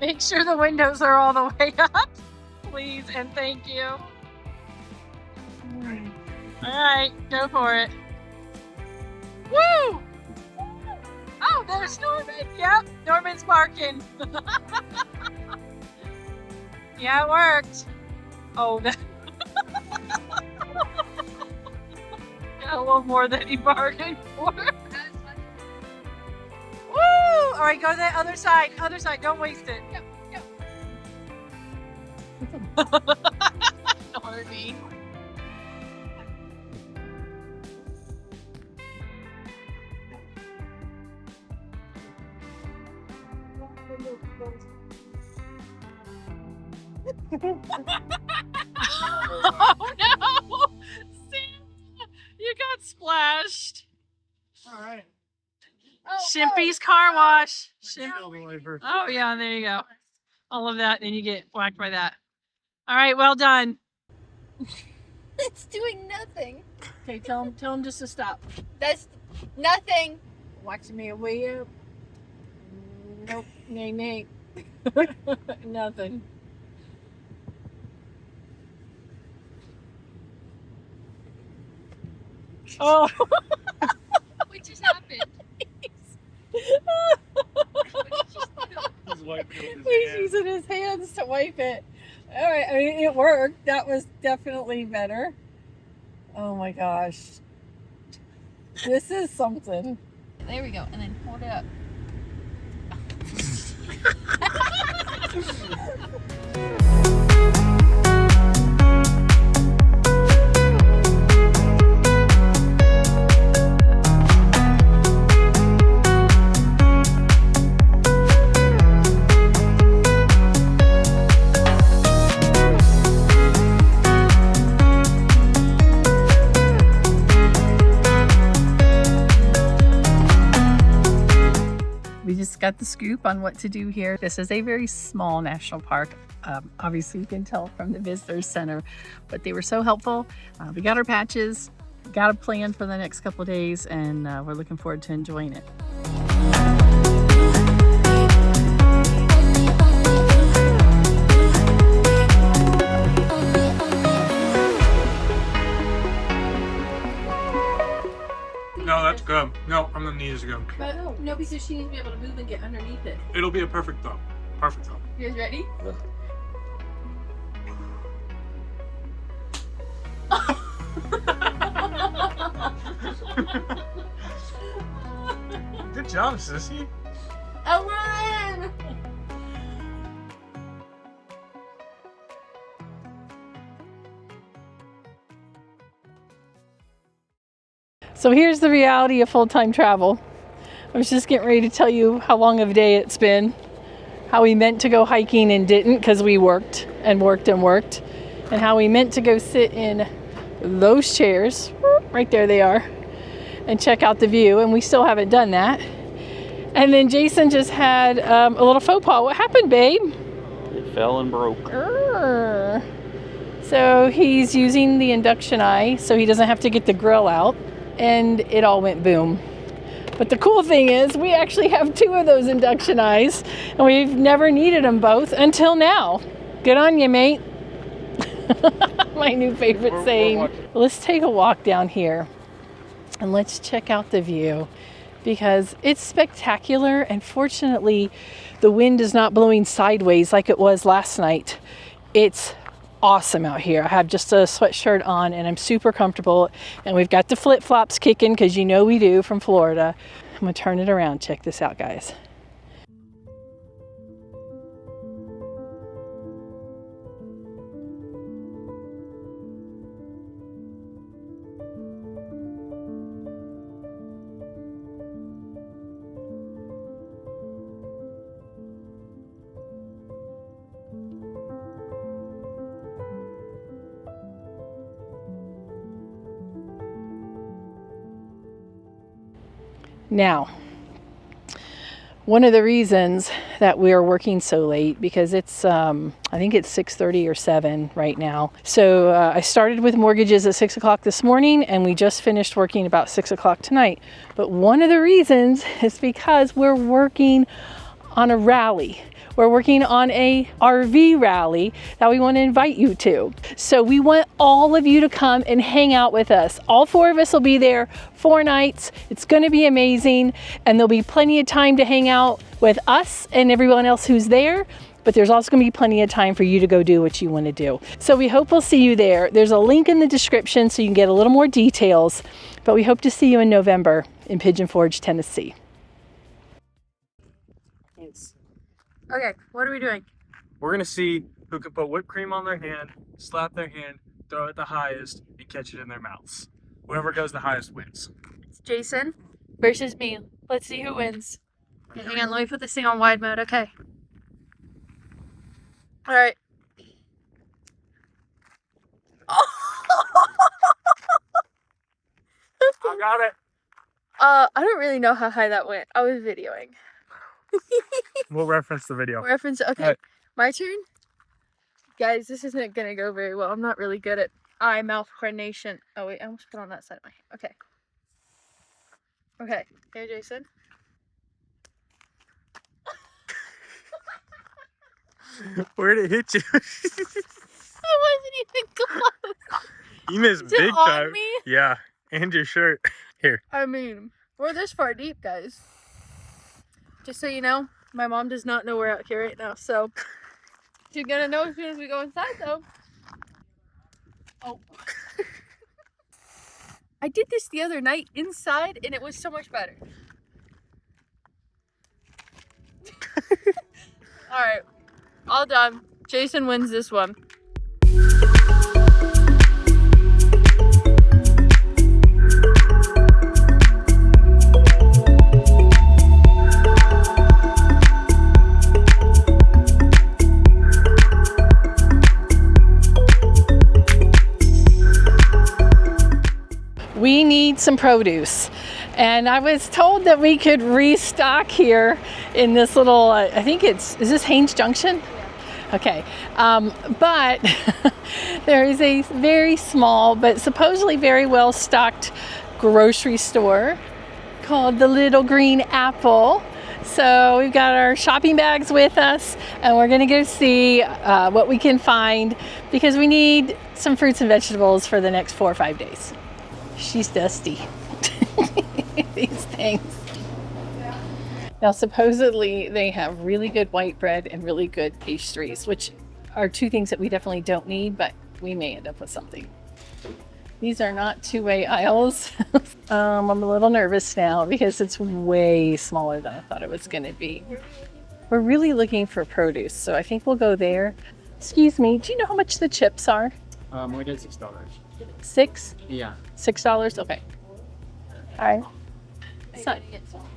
Make sure the windows are all the way up, please, and thank you. All right, go for it. Woo! Oh, there's Norman. Yep, Norman's barking. Yeah, it worked. Oh, that. Got a little more than he bargained for. Woo! All right, go to the other side. Other side. Don't waste it. Norby. Oh no! Sam, you got splashed. All right. Shimpy's car wash. Over. Oh yeah, there you go. All of that, and then you get whacked by that. All right, well done. It's doing nothing. Okay, tell him just to stop. That's nothing. Watching me way up. Nope, nay. Nothing. Oh. What just happened? He's using his hands to wipe it. All right, I mean, it worked. That was definitely better. Oh my gosh. This is something. There we go, and then hold it up. We just got the scoop on what to do here. This is a very small national park. Obviously, you can tell from the visitor center, but they were so helpful. We got our patches, got a plan for the next couple of days, and we're looking forward to enjoying it. No, that's good. No, I'm gonna need this again. But no, because she needs to be able to move and get underneath it. It'll be a perfect thumb. Perfect thumb. You guys ready? Good job, sissy. Oh, run! So here's the reality of full-time travel. I was just getting ready to tell you how long of a day it's been, how we meant to go hiking and didn't because we worked and worked and worked, and how we meant to go sit in those chairs, right there they are, and check out the view, and we still haven't done that. And then Jason just had a little faux pas. What happened, babe? It fell and broke. So he's using the induction eye so he doesn't have to get the grill out, and it all went boom. But the cool thing is we actually have 2 of those induction eyes, and we've never needed them both until now. Good on you, mate. My new favorite saying. Let's take a walk down here and let's check out the view because it's spectacular, and fortunately the wind is not blowing sideways like it was last night. It's awesome out here. I have just a sweatshirt on and I'm super comfortable, and we've got the flip-flops kicking because you know we do from Florida. I'm gonna turn it around. Check this out, guys. Now, one of the reasons that we are working so late, because it's, I think it's 6:30 or 7 right now. So I started with mortgages at 6 o'clock this morning, and we just finished working about 6 o'clock tonight. But one of the reasons is because we're working on a rally. We're working on a RV rally that we want to invite you to. So we want all of you to come and hang out with us. All 4 of us will be there 4 nights. It's going to be amazing, and there'll be plenty of time to hang out with us and everyone else who's there. But there's also going to be plenty of time for you to go do what you want to do. So we hope we'll see you there. There's a link in the description so you can get a little more details. But we hope to see you in November in Pigeon Forge, Tennessee. Okay, what are we doing? We're gonna see who can put whipped cream on their hand, slap their hand, throw it the highest, and catch it in their mouths. Whoever goes the highest wins. It's Jason. Versus me. Let's see who wins. Okay, hang on, let me put this thing on wide mode. Okay. All right. I got it. I don't really know how high that went. I was videoing. We'll reference the video. Reference. Okay, Alright. My turn. Guys, this isn't gonna go very well. I'm not really good at eye-mouth coordination. Oh wait, I almost put on that side of my hand. Okay. Okay. Here, Jason. Where'd it hit you? I wasn't even close. You missed Is it big on time. me? Yeah, and your shirt. Here. I mean, we're this far deep, guys. Just so you know, my mom does not know we're out here right now, so she's gonna know as soon as we go inside, though. Oh. I did this the other night inside, and it was so much better. Alright, all done. Jason wins this one. We need some produce, and I was told that we could restock here in this little I think is this Haynes Junction? Okay, but there is a very small but supposedly very well stocked grocery store called the Little Green Apple. So we've got our shopping bags with us, and we're gonna go see what we can find because we need some fruits and vegetables for the next 4 or 5 days. She's dusty. These things. Now, supposedly they have really good white bread and really good pastries, which are 2 things that we definitely don't need, but we may end up with something. These are not 2-way aisles. I'm a little nervous now because it's way smaller than I thought it was going to be. We're really looking for produce, so I think we'll go there. Excuse me, do you know how much the chips are? We did $6. 6? Yeah. $6? Okay. All right. It's not,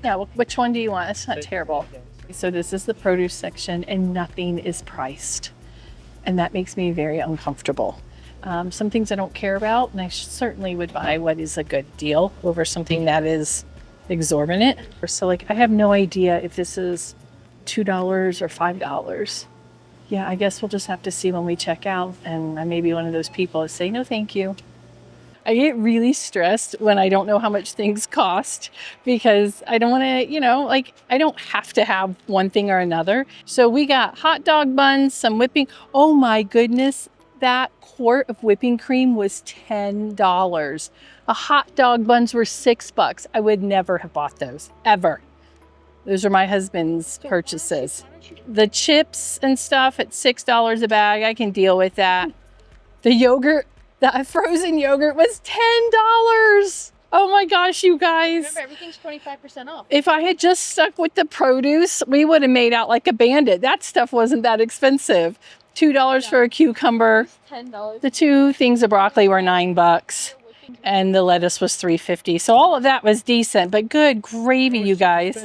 yeah, which one do you want? It's not terrible. So this is the produce section and nothing is priced. And that makes me very uncomfortable. Some things I don't care about, and I certainly would buy what is a good deal over something that is exorbitant. So like, I have no idea if this is $2 or $5. Yeah, I guess we'll just have to see when we check out. And I may be one of those people that say, no, thank you. I get really stressed when I don't know how much things cost because I don't want to, like I don't have to have one thing or another. So we got hot dog buns, some whipping. Oh my goodness, that quart of whipping cream was $10. A hot dog buns were $6. I would never have bought those, ever. Those are my husband's purchases. The chips and stuff at $6 a bag, I can deal with that. The yogurt. That frozen yogurt was $10. Oh my gosh, you guys. Remember, everything's 25% off. If I had just stuck with the produce, we would have made out like a bandit. That stuff wasn't that expensive. $2 for a cucumber. $10. The 2 things of broccoli were $9. And the lettuce was $3.50. So all of that was decent, but good gravy, you guys.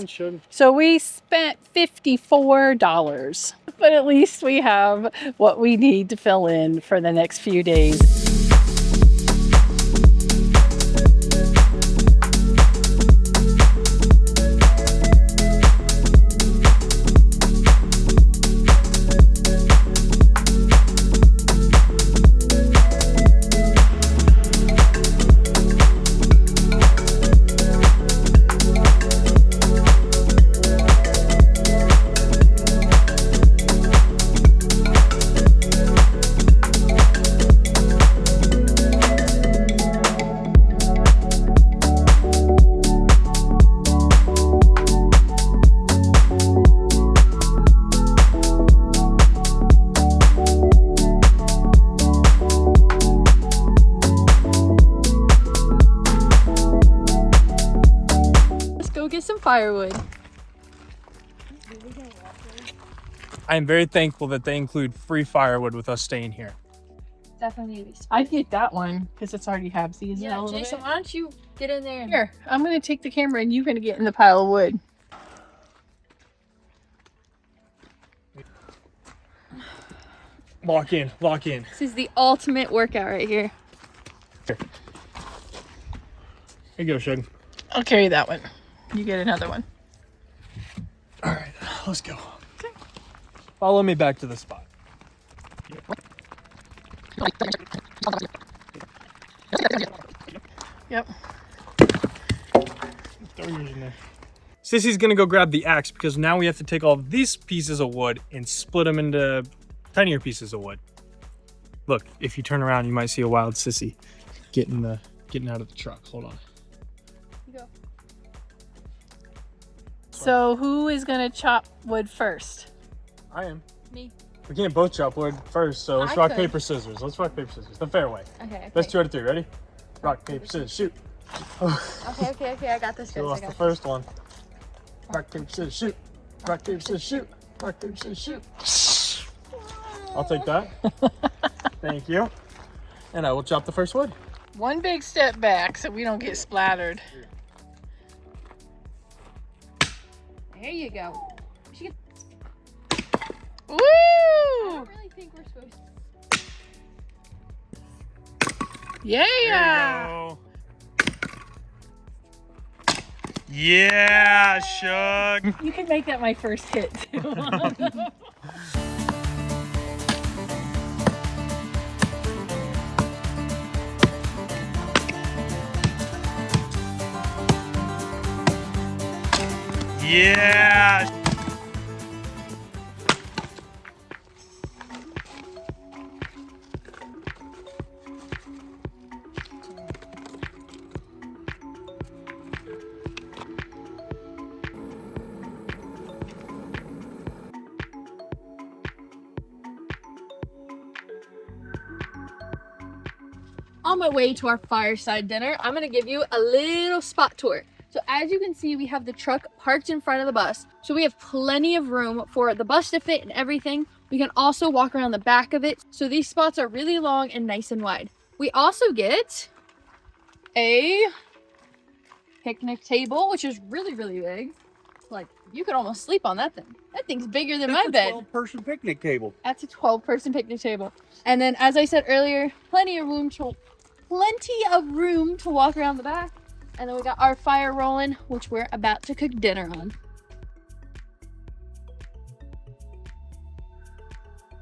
So we spent $54. But at least we have what we need to fill in for the next few days. Firewood. I am very thankful that they include free firewood with us staying here. Definitely. I'd get that one because it's already half-seasoned. Yeah, Jason, why don't you get in there? Here, I'm going to take the camera and you're going to get in the pile of wood. Lock in, lock in. This is the ultimate workout right here. Here you go, Shug. I'll carry that one. You get another one. All right, let's go. Okay. Follow me back to the spot. Yep. Throw yours in there. Sissy's gonna go grab the axe because now we have to take all of these pieces of wood and split them into tinier pieces of wood. Look, if you turn around, you might see a wild Sissy getting out of the truck. Hold on. So who is going to chop wood first? I am. Me. We can't both chop wood first, so let's rock, paper, scissors. Let's rock, paper, scissors. The fair way. Okay. That's 2 out of 3. Ready? Rock, paper, scissors, shoot. Okay. I got this. We lost the first one. Rock, paper, scissors, shoot. Rock, paper, scissors, shoot. Rock, paper, scissors, shoot. I'll take that. Thank you. And I will chop the first wood. One big step back so we don't get splattered. There you go. Woo! I don't really think we're supposed to. Yeah! Yeah, Shug. You can make that my first hit too. Yeah. On my way to our fireside dinner, I'm gonna give you a little spot tour. So as you can see, we have the truck parked in front of the bus. So we have plenty of room for the bus to fit and everything. We can also walk around the back of it. So these spots are really long and nice and wide. We also get a picnic table, which is really, really big. Like, you could almost sleep on that thing. That thing's bigger than my bed. 12-person picnic table. That's a 12-person picnic table. And then, as I said earlier, plenty of room to walk around the back. And then we got our fire rolling, which we're about to cook dinner on.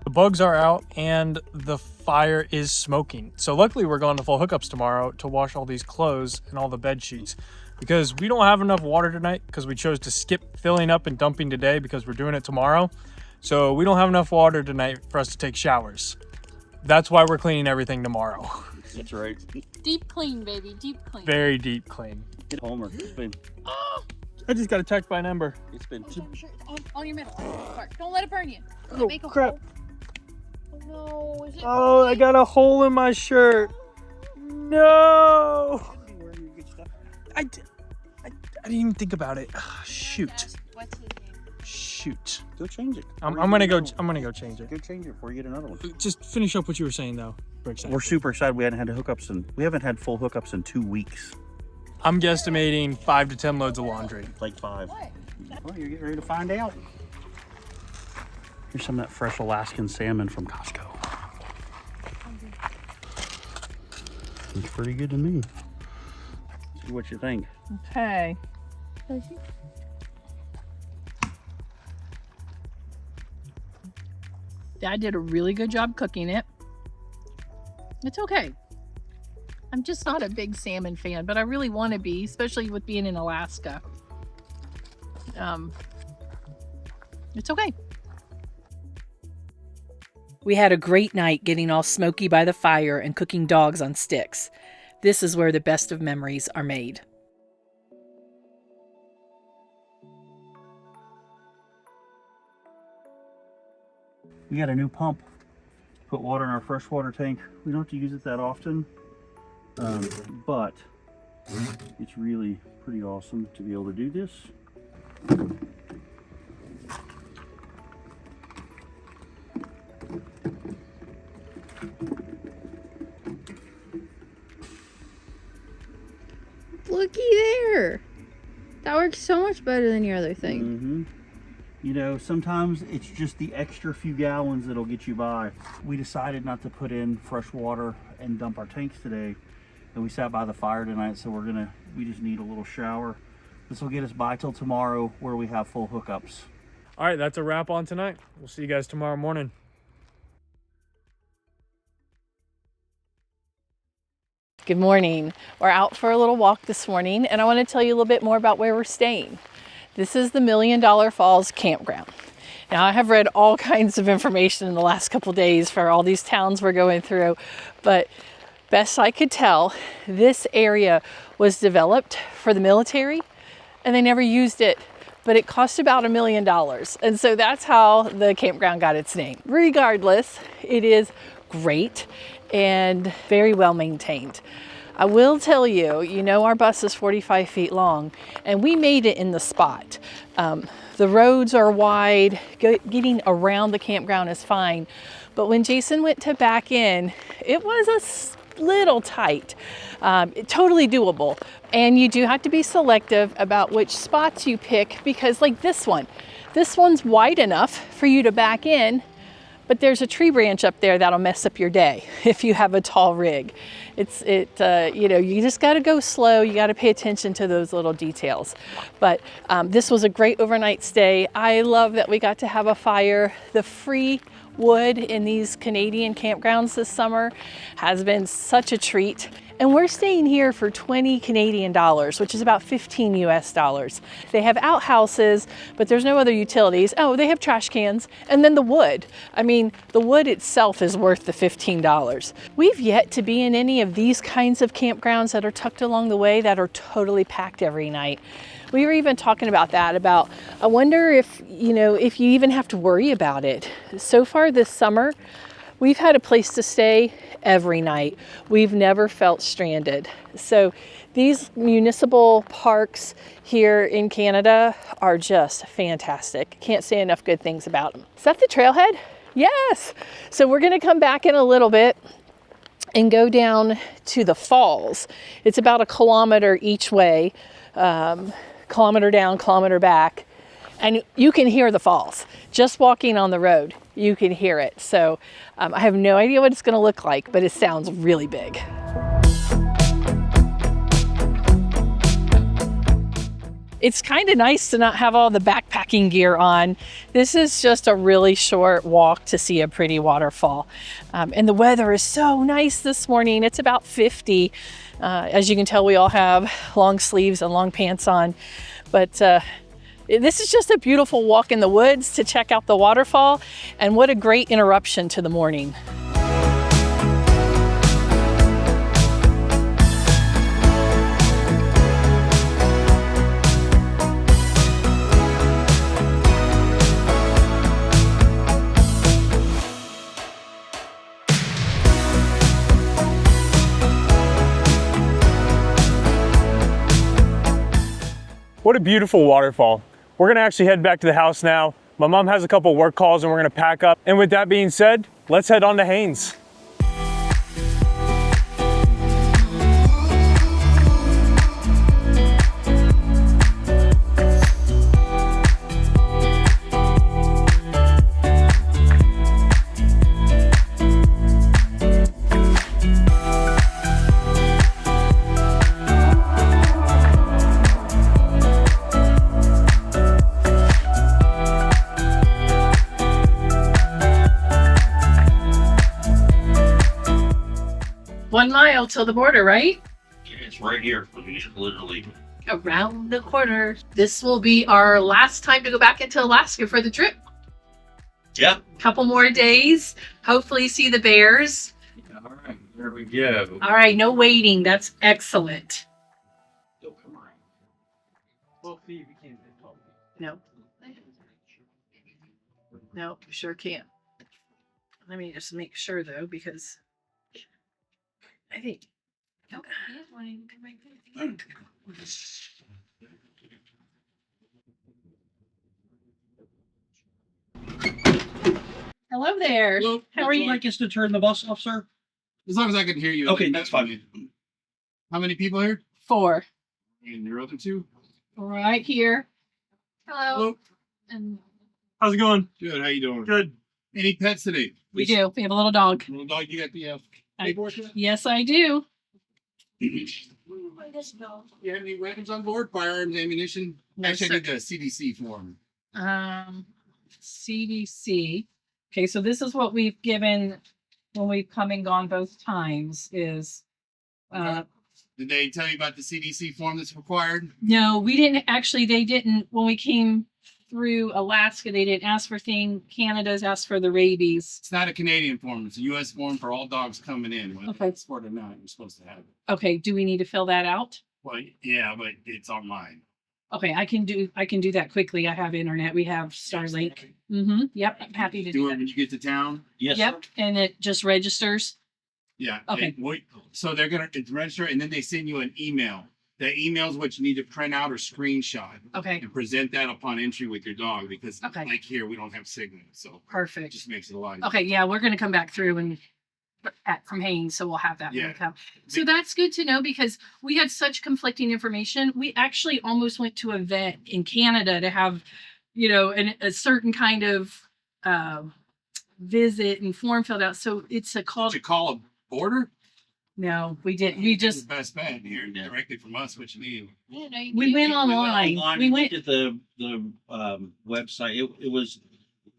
The bugs are out and the fire is smoking. So luckily we're going to full hookups tomorrow to wash all these clothes and all the bed sheets, because we don't have enough water tonight because we chose to skip filling up and dumping today because we're doing it tomorrow. So we don't have enough water tonight for us to take showers. That's why we're cleaning everything tomorrow. That's right. Deep clean, baby. Deep clean. Very deep clean. Get Homer. It's been. I just got attacked by an ember. It's been. On your middle. Don't let it burn you. Oh, Make a crap. hole. Oh, no. Is it Oh, I got a hole in my shirt. No. I didn't even think about it. Shoot. What's his name? Shoot. Go change it. I'm gonna go change it. Go change it before you get another one. Just finish up what you were saying though. We're super excited. We haven't had full hookups in 2 weeks. I'm guesstimating 5 to 10 loads of laundry. Like 5. What? Well, you're getting ready to find out. Here's some of that fresh Alaskan salmon from Costco. Looks pretty good to me. See what you think. Okay. Dad did a really good job cooking it. It's okay. I'm just not a big salmon fan, but I really want to be, especially with being in Alaska. It's okay. We had a great night getting all smoky by the fire and cooking dogs on sticks. This is where the best of memories are made. We got a new pump. Put water in our freshwater tank. We don't have to use it that often, but it's really pretty awesome to be able to do this. Looky there. That works so much better than your other thing. Mm-hmm. You know, sometimes it's just the extra few gallons that'll get you by. We decided not to put in fresh water and dump our tanks today. And we sat by the fire tonight, so we just need a little shower. This will get us by till tomorrow where we have full hookups. All right, that's a wrap on tonight. We'll see you guys tomorrow morning. Good morning. We're out for a little walk this morning, and I want to tell you a little bit more about where we're staying. This is the $1 Million Falls campground. Now, I have read all kinds of information in the last couple days for all these towns we're going through, but best I could tell, this area was developed for the military, and they never used it, but it cost about $1 million. And so that's how the campground got its name. Regardless, it is great and very well maintained. I will tell you, you know, our bus is 45 feet long, and we made it in the spot. The roads are wide, getting around the campground is fine, but when Jason went to back in, it was a little tight. Totally doable, and you do have to be selective about which spots you pick, because like this one's wide enough for you to back in, but there's a tree branch up there that'll mess up your day if you have a tall rig. You know, you just got to go slow. You got to pay attention to those little details. But this was a great overnight stay. I love that we got to have a fire. The free wood in these Canadian campgrounds this summer has been such a treat. And we're staying here for 20 Canadian dollars, which is about 15 US dollars. They have outhouses, but there's no other utilities. Oh, they have trash cans. And then the wood. I mean, the wood itself is worth the $15. We've yet to be in any of these kinds of campgrounds that are tucked along the way that are totally packed every night. We were even talking about that, I wonder if, you know, if you even have to worry about it. So far this summer, we've had a place to stay every night. We've never felt stranded. So these municipal parks here in Canada are just fantastic. Can't say enough good things about them. Is that the trailhead? Yes. So we're going to come back in a little bit and go down to the falls. It's about a kilometer each way, kilometer down, kilometer back. And you can hear the falls. Just walking on the road, you can hear it. So I have no idea what it's going to look like, but it sounds really big. It's kind of nice to not have all the backpacking gear on. This is just a really short walk to see a pretty waterfall. And the weather is so nice this morning. It's about 50. As you can tell, we all have long sleeves and long pants on. But this is just a beautiful walk in the woods to check out the waterfall. And what a great interruption to the morning. What a beautiful waterfall. We're gonna actually head back to the house now. My mom has a couple work calls and we're gonna pack up. And with that being said, let's head on to Haines. One mile till the border, right? It's right here. It's literally Around the corner. This will be our last time to go back into Alaska for the trip. Yep. Couple more days. Hopefully see the bears. All right, there we go. All right, no waiting. That's excellent. No. No, sure can't. Let me just make sure though, because I think. Hello there. Hello. How are you? Like us to turn the bus off, sir? As long as I can hear you. Okay, that's fine. How many people here? 4. And your other 2? Right here. Hello. And How's it going? Good. How you doing? Good. Any pets today? we do. We have a little dog. Little dog, you got the I- paperwork yet? Yes, I do. You have any weapons on board? Firearms, ammunition? No, Actually, sir. I need the CDC form. CDC. Okay, so this is what we've given when we've come and gone both times is Did they tell you about the CDC form that's required? no, we didn't actually, they didn't, when we came through Alaska, they didn't ask for thing. Canada's asked for the rabies. It's not a Canadian form. It's a U.S. form for all dogs coming in. Whether Okay. it's sport or not, you're supposed to have it. Okay, do we need to fill that out? Well, yeah, but it's online. Okay, I can do that quickly. I have internet. We have Starlink. Mm-hmm. Yep, I'm happy to Do do it that. when you get to town. Yes. Yep, and it just registers. Yeah. Okay. So they're gonna register, and then they send you an email. The email is what you need to print out or screenshot Okay, and present that upon entry with your dog, because Okay. like here we don't have signal, so it perfect. just makes it a lot easier. Okay, yeah, we're gonna come back through and from Haines, so we'll have that when Yeah. we come. So that's good to know because we had such conflicting information. We actually almost went to a vet in Canada to have, you know, a certain kind of visit and form filled out. So it's a Did call. you call a border? No, we didn't. We It's just the best bet here Yeah. directly from us, what you need. we went online. We went. at the website.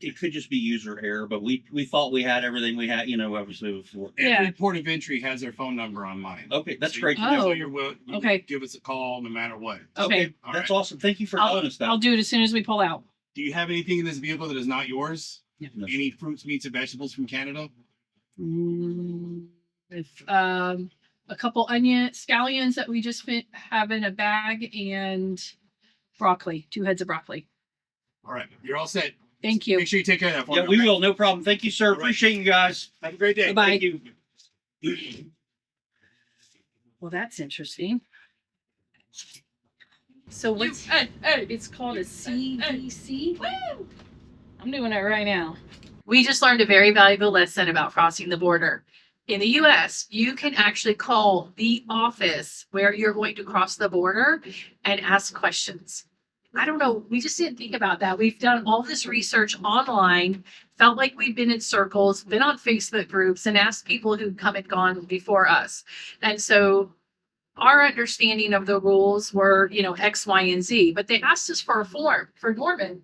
It could just be user error, but we thought we had everything we had, obviously before. Yeah. Every port of entry has their phone number online. Okay, that's So great. you- Oh. so you Okay. give us a call no matter what. Okay. All That's right. awesome. Thank you for telling us that. I'll do it as soon as we pull out. Do you have anything in this vehicle that is not yours? No. Any fruits, meats, and vegetables from Canada? If a couple scallions that we just have in a bag and broccoli, 2 heads of broccoli. All right, you're all set. Thank you. Make sure you take care of that for Yeah, me. we okay? will. No problem. Thank you, sir. All right. Appreciate you guys. Have a great day. Bye-bye. Thank you. Well, that's interesting. So what's it's called a CDC? I'm doing it right now. We just learned a very valuable lesson about crossing the border. in the US, you can actually call the office where you're going to cross the border and ask questions. I don't know. We just didn't think about that. We've done all this research online, felt like we've been in circles, been on Facebook groups, and asked people who've come and gone before us. And so our understanding of the rules were, X, Y, and Z, but they asked us for a form for Norman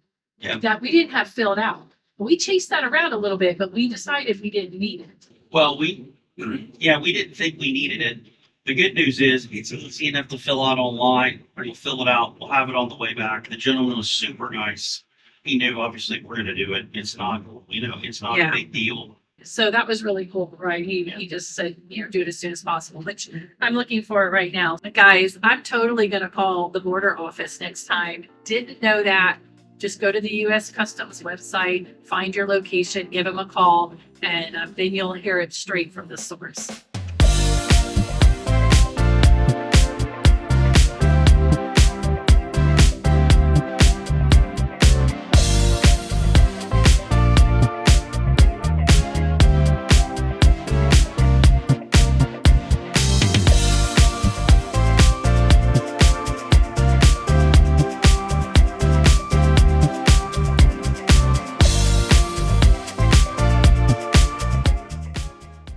that we didn't have filled out. We chased that around a little bit, but we decided we didn't need it. Well, we didn't think we needed it. The good news is it's easy enough to fill out online, or you'll fill it out. We'll have it on the way back. The gentleman was super nice. He knew obviously we're going to do it. It's not, it's not a big deal. So that was really cool, right? He just said, do it as soon as possible, which I'm looking for right now. Guys, I'm totally going to call the border office next time. Didn't know that. Just go to the U.S. Customs website, find your location, give them a call, and then you'll hear it straight from the source.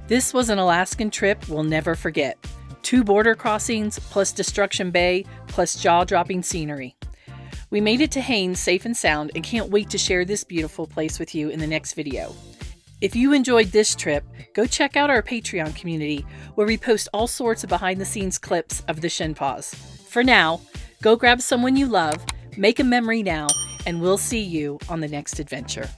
This was an Alaskan trip we'll never forget. 2 border crossings, plus Destruction Bay, plus jaw-dropping scenery. We made it to Haines safe and sound and can't wait to share this beautiful place with you in the next video. If you enjoyed this trip, go check out our Patreon community where we post all sorts of behind-the-scenes clips of the Shinpaughs. For now, go grab someone you love, make a memory now, and we'll see you on the next adventure.